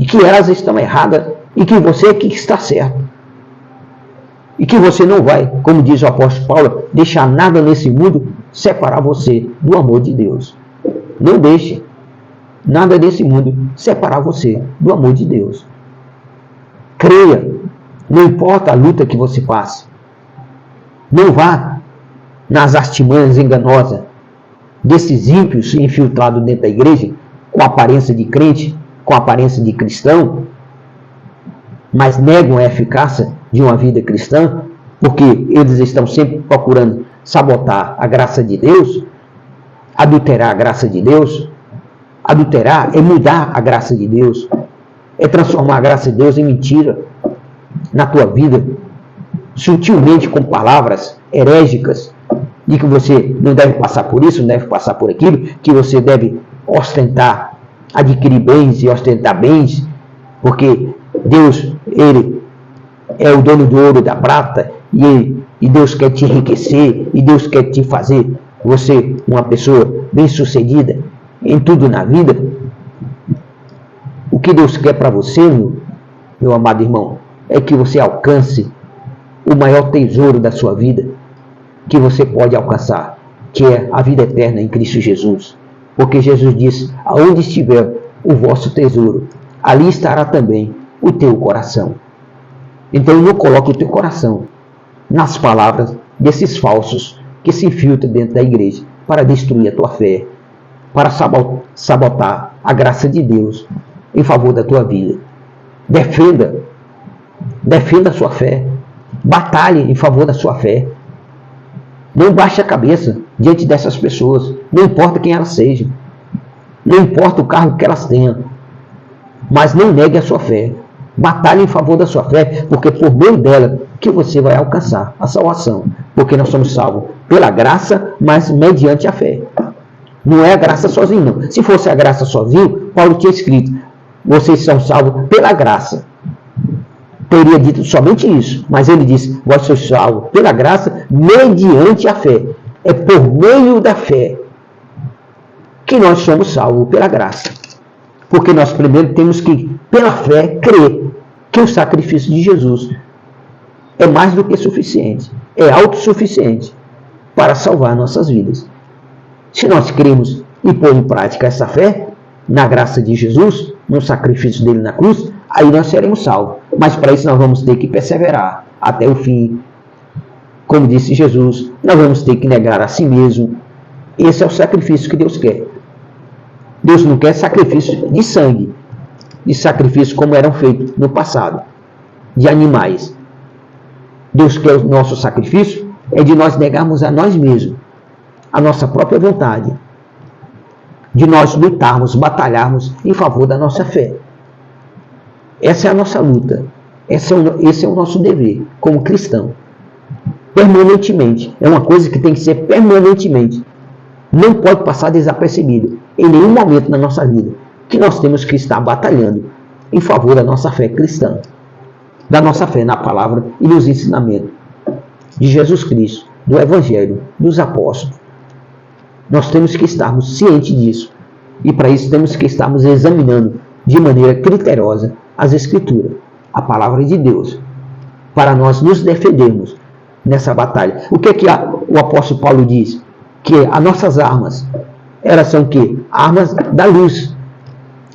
que elas estão erradas e que você é que está certo. E que você não vai, como diz o apóstolo Paulo, deixar nada nesse mundo separar você do amor de Deus. Não deixe nada desse mundo separar você do amor de Deus. Creia, não importa a luta que você passe. Não vá nas artimanhas enganosas desses ímpios infiltrados dentro da igreja, com aparência de crente, com aparência de cristão, mas negam a eficácia de uma vida cristã, porque eles estão sempre procurando sabotar a graça de Deus, adulterar a graça de Deus. Adulterar é mudar a graça de Deus, é transformar a graça de Deus em mentira na tua vida, sutilmente com palavras herégicas, de que você não deve passar por isso, não deve passar por aquilo, que você deve ostentar, adquirir bens e ostentar bens, porque Deus, Ele é o dono do ouro e da prata, e Deus quer te enriquecer, e Deus quer te fazer você uma pessoa bem-sucedida em tudo na vida. O que Deus quer para você, meu amado irmão, é que você alcance o maior tesouro da sua vida, que você pode alcançar, que é a vida eterna em Cristo Jesus. Porque Jesus disse, aonde estiver o vosso tesouro, ali estará também o teu coração. Então não coloque o teu coração nas palavras desses falsos que se infiltram dentro da igreja para destruir a tua fé, para sabotar a graça de Deus em favor da tua vida. Defenda a sua fé, batalhe em favor da sua fé. Não baixe a cabeça diante dessas pessoas, não importa quem elas sejam, não importa o cargo que elas tenham, mas não negue a sua fé. Batalhe em favor da sua fé, porque por meio dela que você vai alcançar a salvação, porque nós somos salvos pela graça, mas mediante a fé. Não é a graça sozinho, não. Se fosse a graça sozinho, Paulo tinha escrito, vocês são salvos pela graça. Teria dito somente isso, mas ele disse, vós sois salvos pela graça, mediante a fé. É por meio da fé que nós somos salvos pela graça. Porque nós primeiro temos que, pela fé, crer que o sacrifício de Jesus é mais do que suficiente, é autossuficiente para salvar nossas vidas. Se nós cremos e pôr em prática essa fé, na graça de Jesus, no sacrifício dele na cruz, aí nós seremos salvos. Mas para isso nós vamos ter que perseverar até o fim. Como disse Jesus, nós vamos ter que negar a si mesmo. Esse é o sacrifício que Deus quer. Deus não quer sacrifício de sangue, de sacrifício como eram feitos no passado, de animais. Deus quer o nosso sacrifício, é de nós negarmos a nós mesmos, a nossa própria vontade, de nós lutarmos, batalharmos em favor da nossa fé. Essa é a nossa luta, esse é o nosso dever como cristão. Permanentemente, é uma coisa que tem que ser permanentemente. Não pode passar desapercebido em nenhum momento na nossa vida, que nós temos que estar batalhando em favor da nossa fé cristã, da nossa fé na palavra e nos ensinamentos de Jesus Cristo, do Evangelho, dos apóstolos. Nós temos que estarmos cientes disso, E para isso temos que estarmos examinando de maneira criteriosa as Escrituras, a palavra de Deus, para nós nos defendermos nessa batalha. O que o apóstolo Paulo diz? Que as nossas armas, elas são o quê? Armas da luz.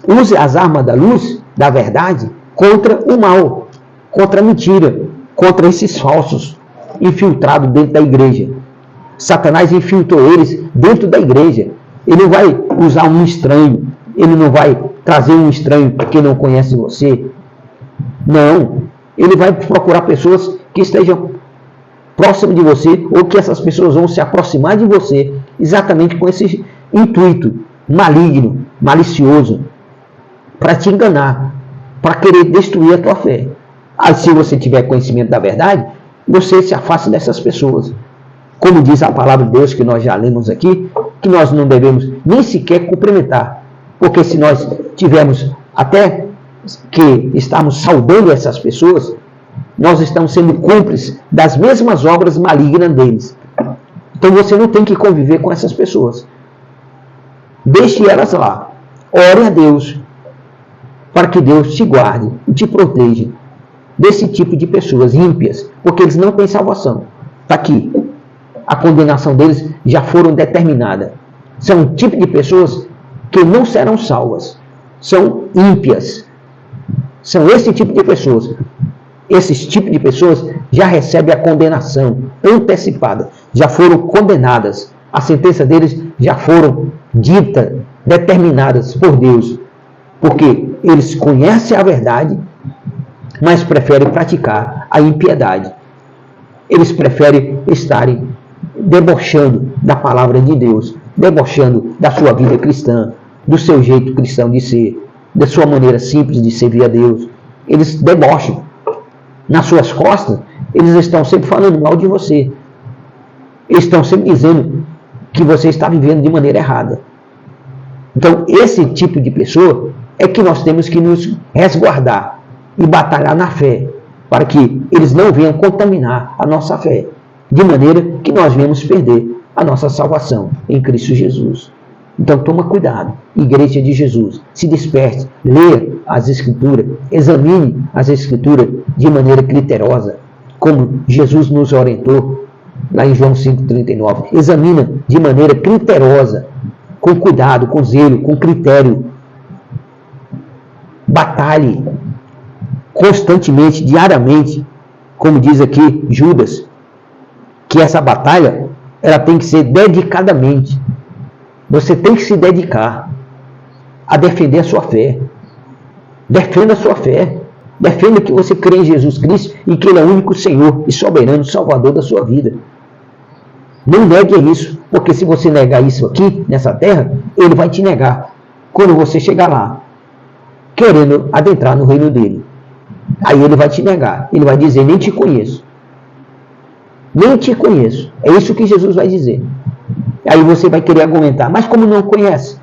Use as armas da luz, da verdade, contra o mal, contra a mentira, contra esses falsos infiltrados dentro da igreja. Satanás infiltrou eles dentro da igreja. Ele não vai usar um estranho, ele não vai trazer um estranho que não conhece você. Não, ele vai procurar pessoas que estejam próximas de você, ou que essas pessoas vão se aproximar de você, exatamente com esse intuito maligno, malicioso, para te enganar, para querer destruir a tua fé. Aí, se você tiver conhecimento da verdade, você se afasta dessas pessoas. Como diz a palavra de Deus, que nós já lemos aqui, que nós não devemos nem sequer cumprimentar. Porque se nós tivermos até que estamos saudando essas pessoas, nós estamos sendo cúmplices das mesmas obras malignas deles. Então você não tem que conviver com essas pessoas. Deixe elas lá. Ore a Deus, para que Deus te guarde e te proteja desse tipo de pessoas ímpias, porque eles não têm salvação. Está aqui. A condenação deles já foram determinada. São um tipo de pessoas que não serão salvas. São ímpias. São esse tipo de pessoas. Esses tipos de pessoas já recebem a condenação antecipada. Já foram condenadas. A sentença deles já foram ditas, determinadas por Deus. Porque eles conhecem a verdade, mas preferem praticar a impiedade. Eles preferem estarem debochando da palavra de Deus, debochando da sua vida cristã, do seu jeito cristão de ser, da sua maneira simples de servir a Deus. Eles debocham. Nas suas costas, eles estão sempre falando mal de você. Eles estão sempre dizendo que você está vivendo de maneira errada. Então, esse tipo de pessoa é que nós temos que nos resguardar e batalhar na fé, para que eles não venham contaminar a nossa fé, de maneira que nós venhamos perder a nossa salvação em Cristo Jesus. Então toma cuidado, Igreja de Jesus, se desperte, leia as Escrituras, examine as Escrituras de maneira criteriosa, como Jesus nos orientou lá em João 5,39. Examina de maneira criteriosa, com cuidado, com zelo, com critério. Batalhe constantemente, diariamente, como diz aqui Judas, que essa batalha ela tem que ser dedicadamente. Você tem que se dedicar a defender a sua fé. Defenda a sua fé. Defenda que você crê em Jesus Cristo e que Ele é o único Senhor e soberano Salvador da sua vida. Não negue isso, porque se você negar isso aqui, nessa terra, Ele vai te negar quando você chegar lá, querendo adentrar no reino dEle. Aí Ele vai te negar. Ele vai dizer, nem te conheço. Nem te conheço. É isso que Jesus vai dizer. Aí você vai querer argumentar, mas como não conhece?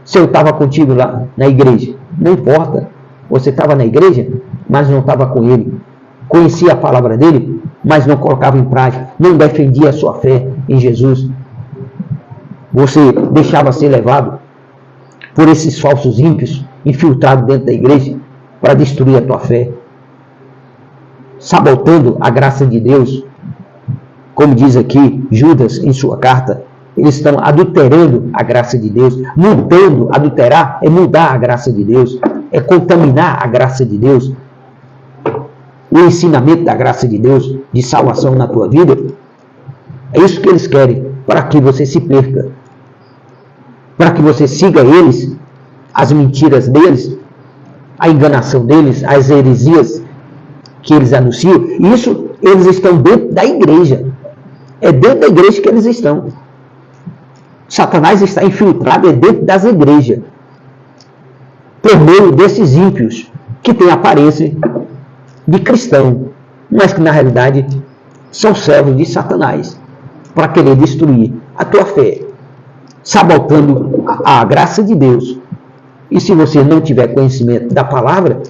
Se eu estava contigo lá na igreja, não importa. Você estava na igreja, mas não estava com ele. Conhecia a palavra dele, mas não colocava em prática. Não defendia a sua fé em Jesus. Você deixava ser levado por esses falsos ímpios infiltrados dentro da igreja para destruir a tua fé, sabotando a graça de Deus. Como diz aqui Judas em sua carta, eles estão adulterando a graça de Deus, mudando. Adulterar é mudar a graça de Deus, é contaminar a graça de Deus, o ensinamento da graça de Deus, de salvação na tua vida. É isso que eles querem, para que você se perca, para que você siga eles, as mentiras deles, a enganação deles, as heresias que eles anunciam. Isso eles estão dentro da igreja. É dentro da igreja que eles estão. Satanás está infiltrado dentro das igrejas, por meio desses ímpios, que têm aparência de cristão, mas que na realidade são servos de Satanás, para querer destruir a tua fé, sabotando a graça de Deus. E se você não tiver conhecimento da palavra,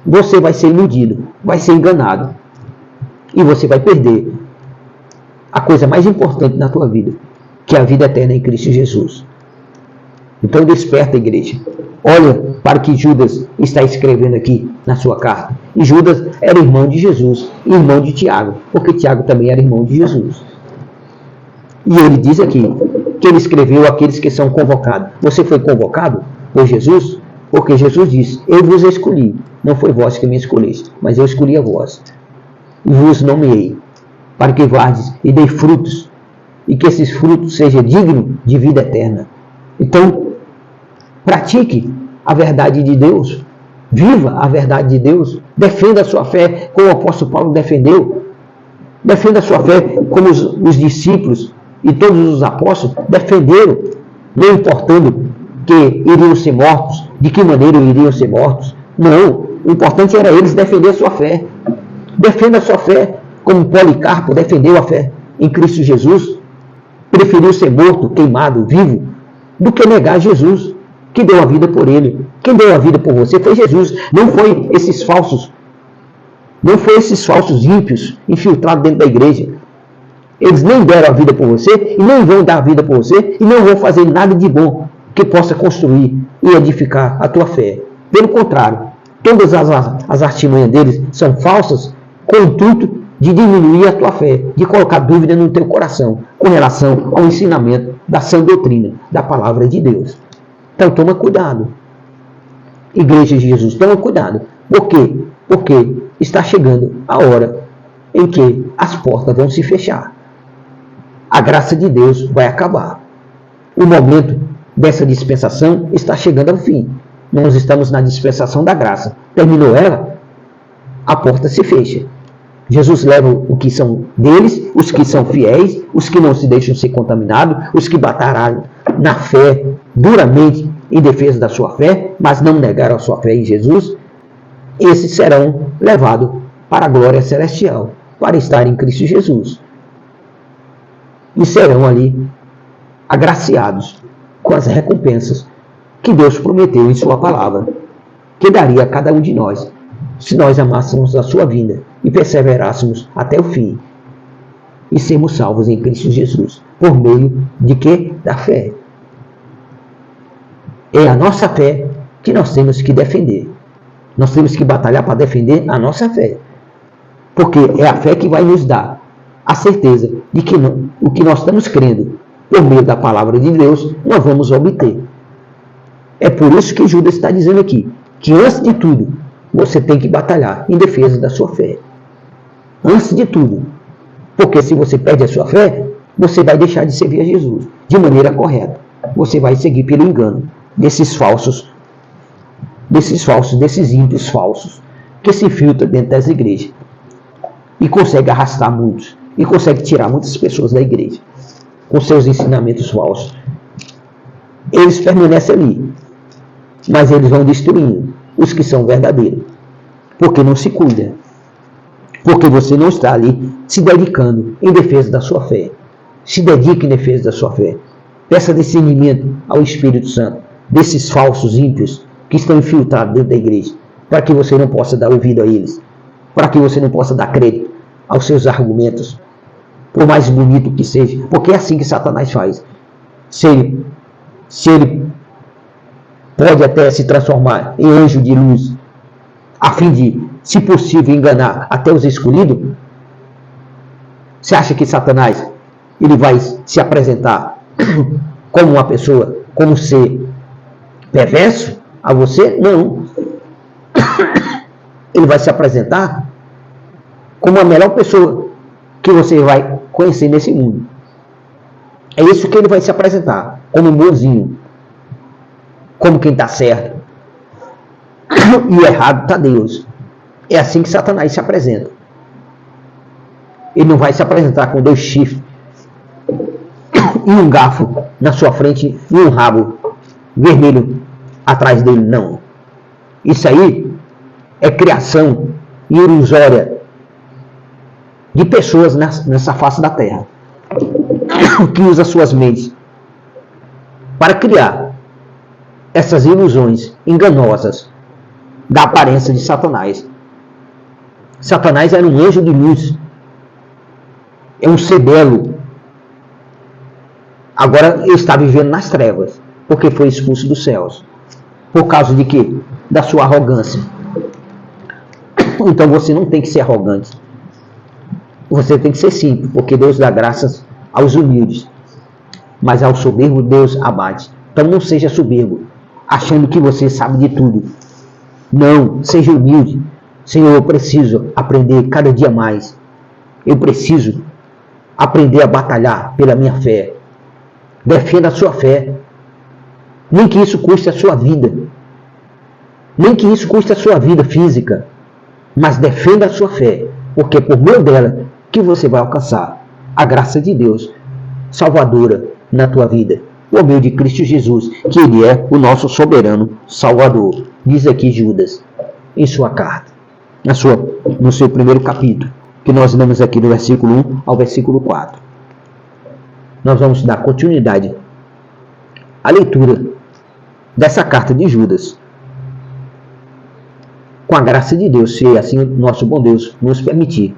você vai ser iludido, vai ser enganado, e você vai perder a coisa mais importante na tua vida, que é a vida eterna em Cristo Jesus. Então desperta, igreja. Olha para o que Judas está escrevendo aqui na sua carta. E Judas era irmão de Jesus, irmão de Tiago, porque Tiago também era irmão de Jesus. E ele diz aqui que ele escreveu àqueles que são convocados. Você foi convocado por Jesus? Porque Jesus disse, eu vos escolhi. Não foi vós que me escolheste, mas eu escolhi a vós. E vos nomeei, para que vardes e dei frutos, e que esses frutos sejam dignos de vida eterna. Então, pratique a verdade de Deus, viva a verdade de Deus, defenda a sua fé como o apóstolo Paulo defendeu, defenda a sua fé como os discípulos e todos os apóstolos defenderam, não importando que iriam ser mortos, de que maneira iriam ser mortos. Não, o importante era eles defender a sua fé. Defenda a sua fé, como Policarpo defendeu a fé em Cristo Jesus, preferiu ser morto, queimado, vivo, do que negar Jesus, que deu a vida por ele. Quem deu a vida por você foi Jesus, não foi esses falsos ímpios infiltrados dentro da igreja. Eles nem deram a vida por você, e nem vão dar a vida por você, e não vão fazer nada de bom que possa construir e edificar a tua fé. Pelo contrário, todas as artimanhas deles são falsas, com o intuito de diminuir a tua fé, de colocar dúvida no teu coração, com relação ao ensinamento da sã doutrina, da palavra de Deus. Então toma cuidado. Igreja de Jesus, toma cuidado. Por quê? Porque está chegando a hora em que as portas vão se fechar. A graça de Deus vai acabar. O momento dessa dispensação está chegando ao fim. Nós estamos na dispensação da graça. Terminou ela, a porta se fecha. Jesus leva o que são deles, os que são fiéis, os que não se deixam ser contaminados, os que batalharam na fé duramente em defesa da sua fé, mas não negaram a sua fé em Jesus. Esses serão levados para a glória celestial, para estar em Cristo Jesus. E serão ali agraciados com as recompensas que Deus prometeu em sua palavra, que daria a cada um de nós, se nós amássemos a sua vinda e perseverássemos até o fim, e sermos salvos em Cristo Jesus, por meio de quê? Da fé. É a nossa fé que nós temos que defender. Nós temos que batalhar para defender a nossa fé, porque é a fé que vai nos dar a certeza de que o que nós estamos crendo, por meio da palavra de Deus, nós vamos obter. É por isso que Judas está dizendo aqui, que antes de tudo, você tem que batalhar em defesa da sua fé. Antes de tudo. Porque se você perde a sua fé, você vai deixar de servir a Jesus de maneira correta. Você vai seguir pelo engano desses ímpios falsos, que se infiltram dentro das igrejas. E consegue arrastar muitos. E consegue tirar muitas pessoas da igreja. Com seus ensinamentos falsos. Eles permanecem ali. Mas eles vão destruindo os que são verdadeiros. Porque não se cuida. Porque você não está ali se dedicando em defesa da sua fé. Se dedique em defesa da sua fé. Peça discernimento ao Espírito Santo, desses falsos ímpios que estão infiltrados dentro da igreja, para que você não possa dar ouvido a eles, para que você não possa dar crédito aos seus argumentos, por mais bonito que seja, porque é assim que Satanás faz. Se ele pode até se transformar em anjo de luz, a fim de, se possível, enganar até os escolhidos, você acha que Satanás ele vai se apresentar como uma pessoa, como ser perverso a você? Não. Ele vai se apresentar como a melhor pessoa que você vai conhecer nesse mundo. É isso que ele vai se apresentar, como um bonzinho, como quem está certo. E o errado está Deus. É assim que Satanás se apresenta. Ele não vai se apresentar com 2 chifres e um garfo na sua frente e um rabo vermelho atrás dele, não. Isso aí é criação ilusória de pessoas nessa face da terra, que usa suas mentes para criar essas ilusões enganosas da aparência de Satanás. Satanás era um anjo de luz, é um ser belo. Agora ele está vivendo nas trevas. porque foi expulso dos céus. Por causa de quê? Da sua arrogância. Então você não tem que ser arrogante. Você tem que ser simples, porque Deus dá graças aos humildes, mas ao soberbo Deus abate. Então não seja soberbo, achando que você sabe de tudo. Não, seja humilde. Senhor, eu preciso aprender cada dia mais. Eu preciso aprender a batalhar pela minha fé. Defenda a sua fé. Nem que isso custe a sua vida. Nem que isso custe a sua vida física. Mas defenda a sua fé, porque é por meio dela que você vai alcançar a graça de Deus salvadora na tua vida. Por meio de Cristo Jesus, que Ele é o nosso soberano Salvador. Diz aqui Judas, em sua carta, no seu primeiro capítulo, que nós lemos aqui do versículo 1 ao versículo 4. Nós vamos dar continuidade à leitura dessa carta de Judas, com a graça de Deus, se assim o nosso bom Deus nos permitir,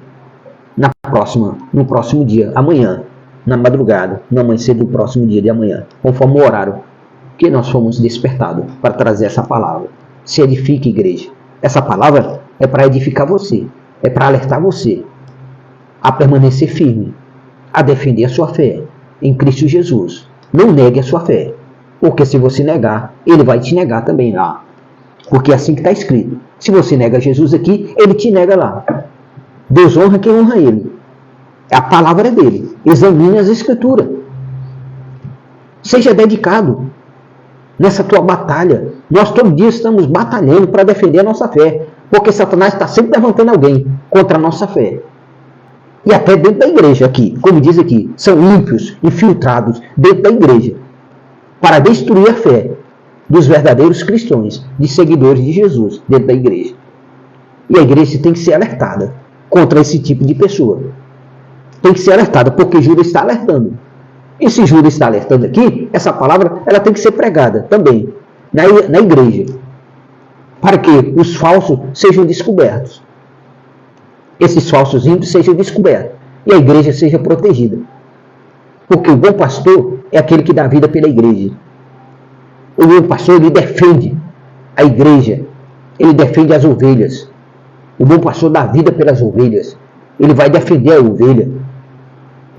no próximo dia, amanhã, na madrugada, no amanhecer do próximo dia de amanhã, conforme o horário que nós fomos despertados para trazer essa palavra. Se edifique, igreja. Essa palavra é para edificar você, é para alertar você a permanecer firme, a defender a sua fé em Cristo Jesus. Não negue a sua fé, porque se você negar, Ele vai te negar também lá. Porque é assim que está escrito. Se você nega Jesus aqui, Ele te nega lá. Deus honra quem honra Ele. A palavra é dele. Examine as Escrituras. Seja dedicado nessa tua batalha. Nós todo dia estamos batalhando para defender a nossa fé. Porque Satanás está sempre levantando alguém contra a nossa fé. E até dentro da igreja aqui, como diz aqui, são ímpios, infiltrados dentro da igreja para destruir a fé dos verdadeiros cristãos, de seguidores de Jesus dentro da igreja. E a igreja tem que ser alertada contra esse tipo de pessoa. Tem que ser alertada, porque Judas está alertando. E se Judas está alertando aqui, essa palavra ela tem que ser pregada também na igreja, para que os falsos sejam descobertos. Esses falsos ímpios sejam descobertos e a igreja seja protegida. Porque o bom pastor é aquele que dá vida pela igreja. O bom pastor, ele defende a igreja, ele defende as ovelhas. O bom pastor dá vida pelas ovelhas. Ele vai defender a ovelha.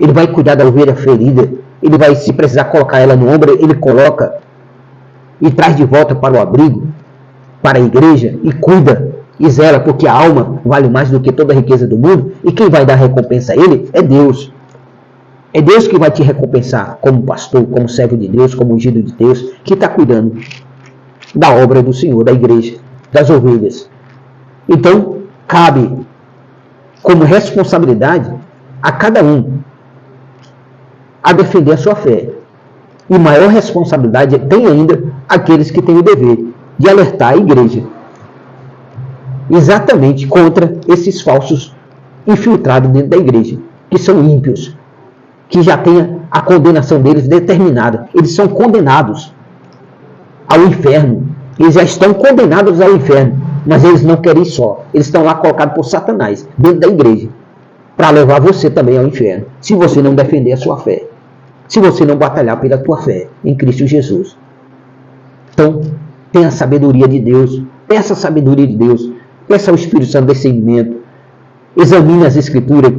Ele vai cuidar da ovelha ferida. Ele vai, se precisar colocar ela no ombro, ele coloca e traz de volta para o abrigo, para a igreja, e cuida e zela, porque a alma vale mais do que toda a riqueza do mundo, e quem vai dar recompensa a ele é Deus. É Deus que vai te recompensar como pastor, como servo de Deus, como ungido de Deus, que está cuidando da obra do Senhor, da igreja, das ovelhas. Então, cabe como responsabilidade a cada um a defender a sua fé. E maior responsabilidade tem ainda aqueles que têm o dever de alertar a igreja exatamente contra esses falsos infiltrados dentro da igreja, que são ímpios, que já têm a condenação deles determinada. Eles são condenados ao inferno. Eles já estão condenados ao inferno, mas eles não querem ir só. Eles estão lá colocados por Satanás dentro da igreja para levar você também ao inferno, se você não defender a sua fé, se você não batalhar pela tua fé em Cristo Jesus. Então, tenha a sabedoria de Deus, peça a sabedoria de Deus, peça ao Espírito Santo discernimento, examine as Escrituras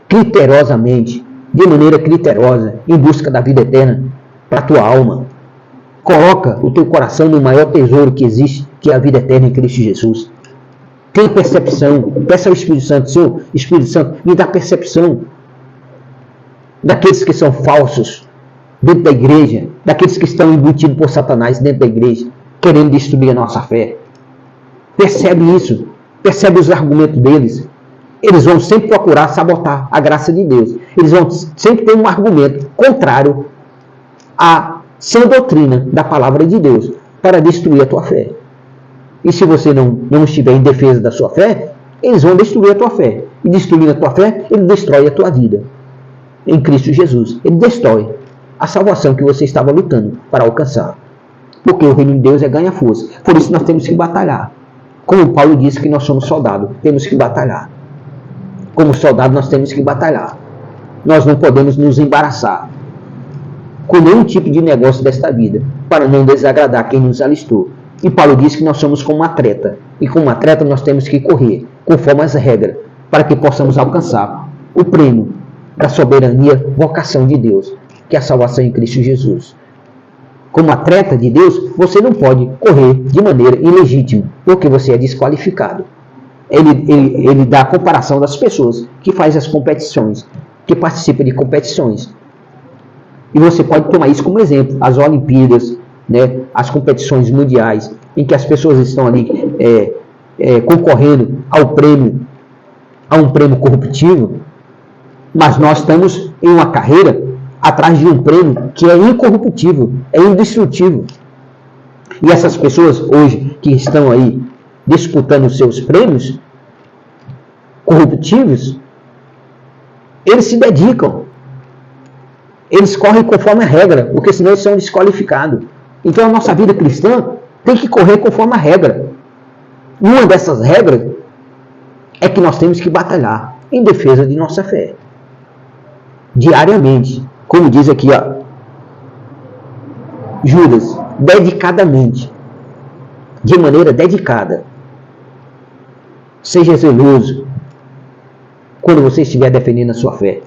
criteriosamente, de maneira criteriosa, em busca da vida eterna para a tua alma. Coloca o teu coração no maior tesouro que existe, que é a vida eterna em Cristo Jesus. Tem percepção, peça ao Espírito Santo, Senhor, Espírito Santo, me dá percepção daqueles que são falsos dentro da igreja, daqueles que estão embutidos por Satanás dentro da igreja, querendo destruir a nossa fé. Percebe isso, percebe os argumentos deles. Eles vão sempre procurar sabotar a graça de Deus. Eles vão sempre ter um argumento contrário à sã doutrina da palavra de Deus para destruir a tua fé. E se você não estiver em defesa da sua fé, eles vão destruir a tua fé. E destruindo a tua fé, ele destrói a tua vida. Em Cristo Jesus, ele destrói a salvação que você estava lutando para alcançar. Porque o reino de Deus é ganha força. Por isso nós temos que batalhar. Como Paulo disse que nós somos soldados, temos que batalhar. Como soldado nós temos que batalhar. Nós não podemos nos embaraçar. com nenhum tipo de negócio desta vida, para não desagradar quem nos alistou. E Paulo diz que nós somos como um atleta, e como um atleta nós temos que correr, conforme as regras, para que possamos alcançar o prêmio da soberania, vocação de Deus, que é a salvação em Cristo Jesus. Como atleta de Deus, você não pode correr de maneira ilegítima, porque você é desqualificado. Ele dá a comparação das pessoas que fazem as competições, que participam de competições. E você pode tomar isso como exemplo, as Olimpíadas, né, as competições mundiais, em que as pessoas estão ali concorrendo a um prêmio corruptível, mas nós estamos em uma carreira atrás de um prêmio que é incorruptível, é indestrutível. E essas pessoas hoje que estão aí disputando os seus prêmios corruptíveis, eles se dedicam, eles correm conforme a regra, porque senão eles são desqualificados. Então a nossa vida cristã tem que correr conforme a regra. Uma dessas regras é que nós temos que batalhar em defesa de nossa fé, diariamente. Como diz aqui, ó, Judas, dedicadamente, de maneira dedicada. Seja zeloso quando você estiver defendendo a sua fé.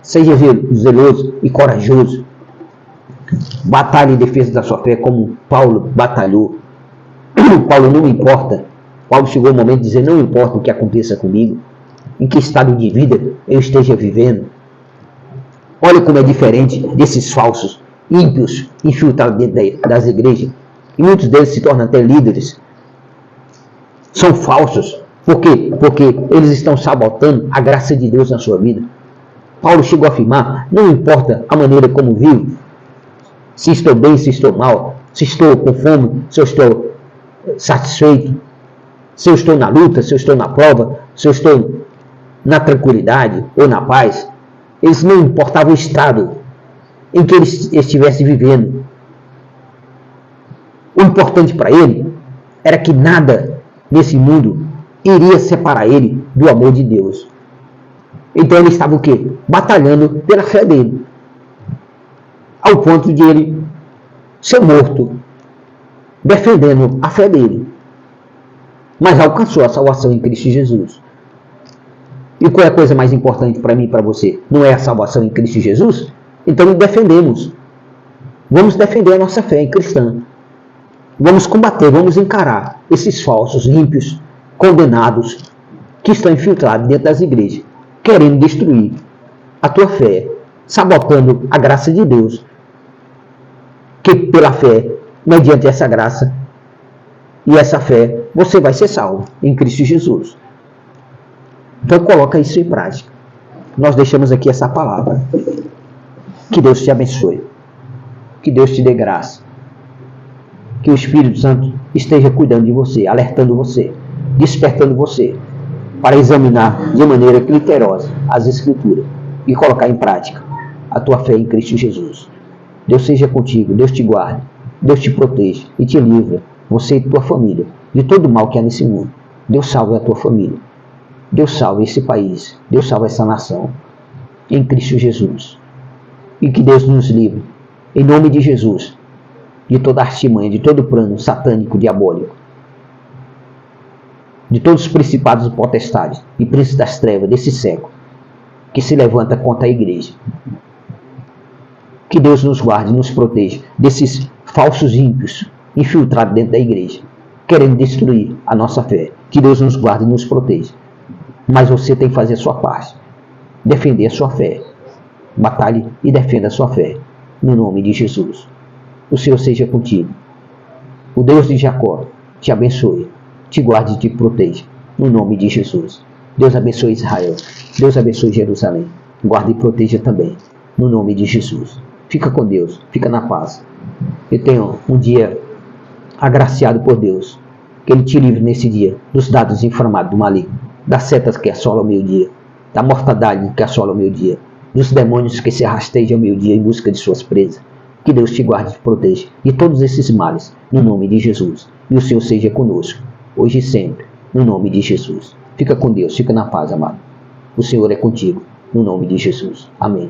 Seja zeloso e corajoso. Batalhe em defesa da sua fé como Paulo batalhou. Paulo não importa. Paulo chegou ao momento de dizer, não importa o que aconteça comigo, em que estado de vida eu esteja vivendo. Olha como é diferente desses falsos, ímpios, infiltrados dentro das igrejas. E muitos deles se tornam até líderes. São falsos. Por quê? Porque eles estão sabotando a graça de Deus na sua vida. Paulo chegou a afirmar, não importa a maneira como vivo, se estou bem, se estou mal, se estou com fome, se eu estou satisfeito, se eu estou na luta, se eu estou na prova, se eu estou na tranquilidade ou na paz. Eles não importavam o estado em que ele estivesse vivendo. O importante para ele era que nada nesse mundo iria separar ele do amor de Deus. Então ele estava o quê? Batalhando pela fé dele, ao ponto de ele ser morto, defendendo a fé dele. Mas alcançou a salvação em Cristo Jesus. E qual é a coisa mais importante para mim e para você? Não é a salvação em Cristo Jesus? Então defendemos. Vamos defender a nossa fé cristã. Vamos combater, vamos encarar esses falsos, ímpios, condenados, que estão infiltrados dentro das igrejas, querendo destruir a tua fé, sabotando a graça de Deus, que pela fé, mediante essa graça e essa fé, você vai ser salvo em Cristo Jesus. Então coloca isso em prática. Nós deixamos aqui essa palavra. Que Deus te abençoe. Que Deus te dê graça. Que o Espírito Santo esteja cuidando de você, alertando você, despertando você, para examinar de maneira criteriosa as Escrituras e colocar em prática a tua fé em Cristo Jesus. Deus seja contigo, Deus te guarde, Deus te proteja e te livre, você e tua família, de todo o mal que há nesse mundo. Deus salve a tua família. Deus salve esse país. Deus salve essa nação. Em Cristo Jesus. E que Deus nos livre, em nome de Jesus, de toda artimanha, de todo plano satânico, diabólico, de todos os principados e potestades e príncipes das trevas desse século, que se levanta contra a igreja. Que Deus nos guarde e nos proteja desses falsos ímpios infiltrados dentro da igreja, querendo destruir a nossa fé. Que Deus nos guarde e nos proteja. Mas você tem que fazer a sua parte, defender a sua fé. Batalhe e defenda a sua fé, no nome de Jesus. O Senhor seja contigo. O Deus de Jacó te abençoe, te guarde e te proteja, no nome de Jesus. Deus abençoe Israel. Deus abençoe Jerusalém. Guarde e proteja também, no nome de Jesus. Fica com Deus, fica na paz. E tenha um dia agraciado por Deus. Que Ele te livre nesse dia dos dados inflamados do maligno, das setas que assolam o meio-dia, da mortandade que assola o meio-dia, dos demônios que se rastejam ao meio-dia em busca de suas presas. Que Deus te guarde e te proteja de todos esses males, no nome de Jesus. E o Senhor seja conosco, hoje e sempre, no nome de Jesus. Fica com Deus, fica na paz, amado. O Senhor é contigo, no nome de Jesus. Amém.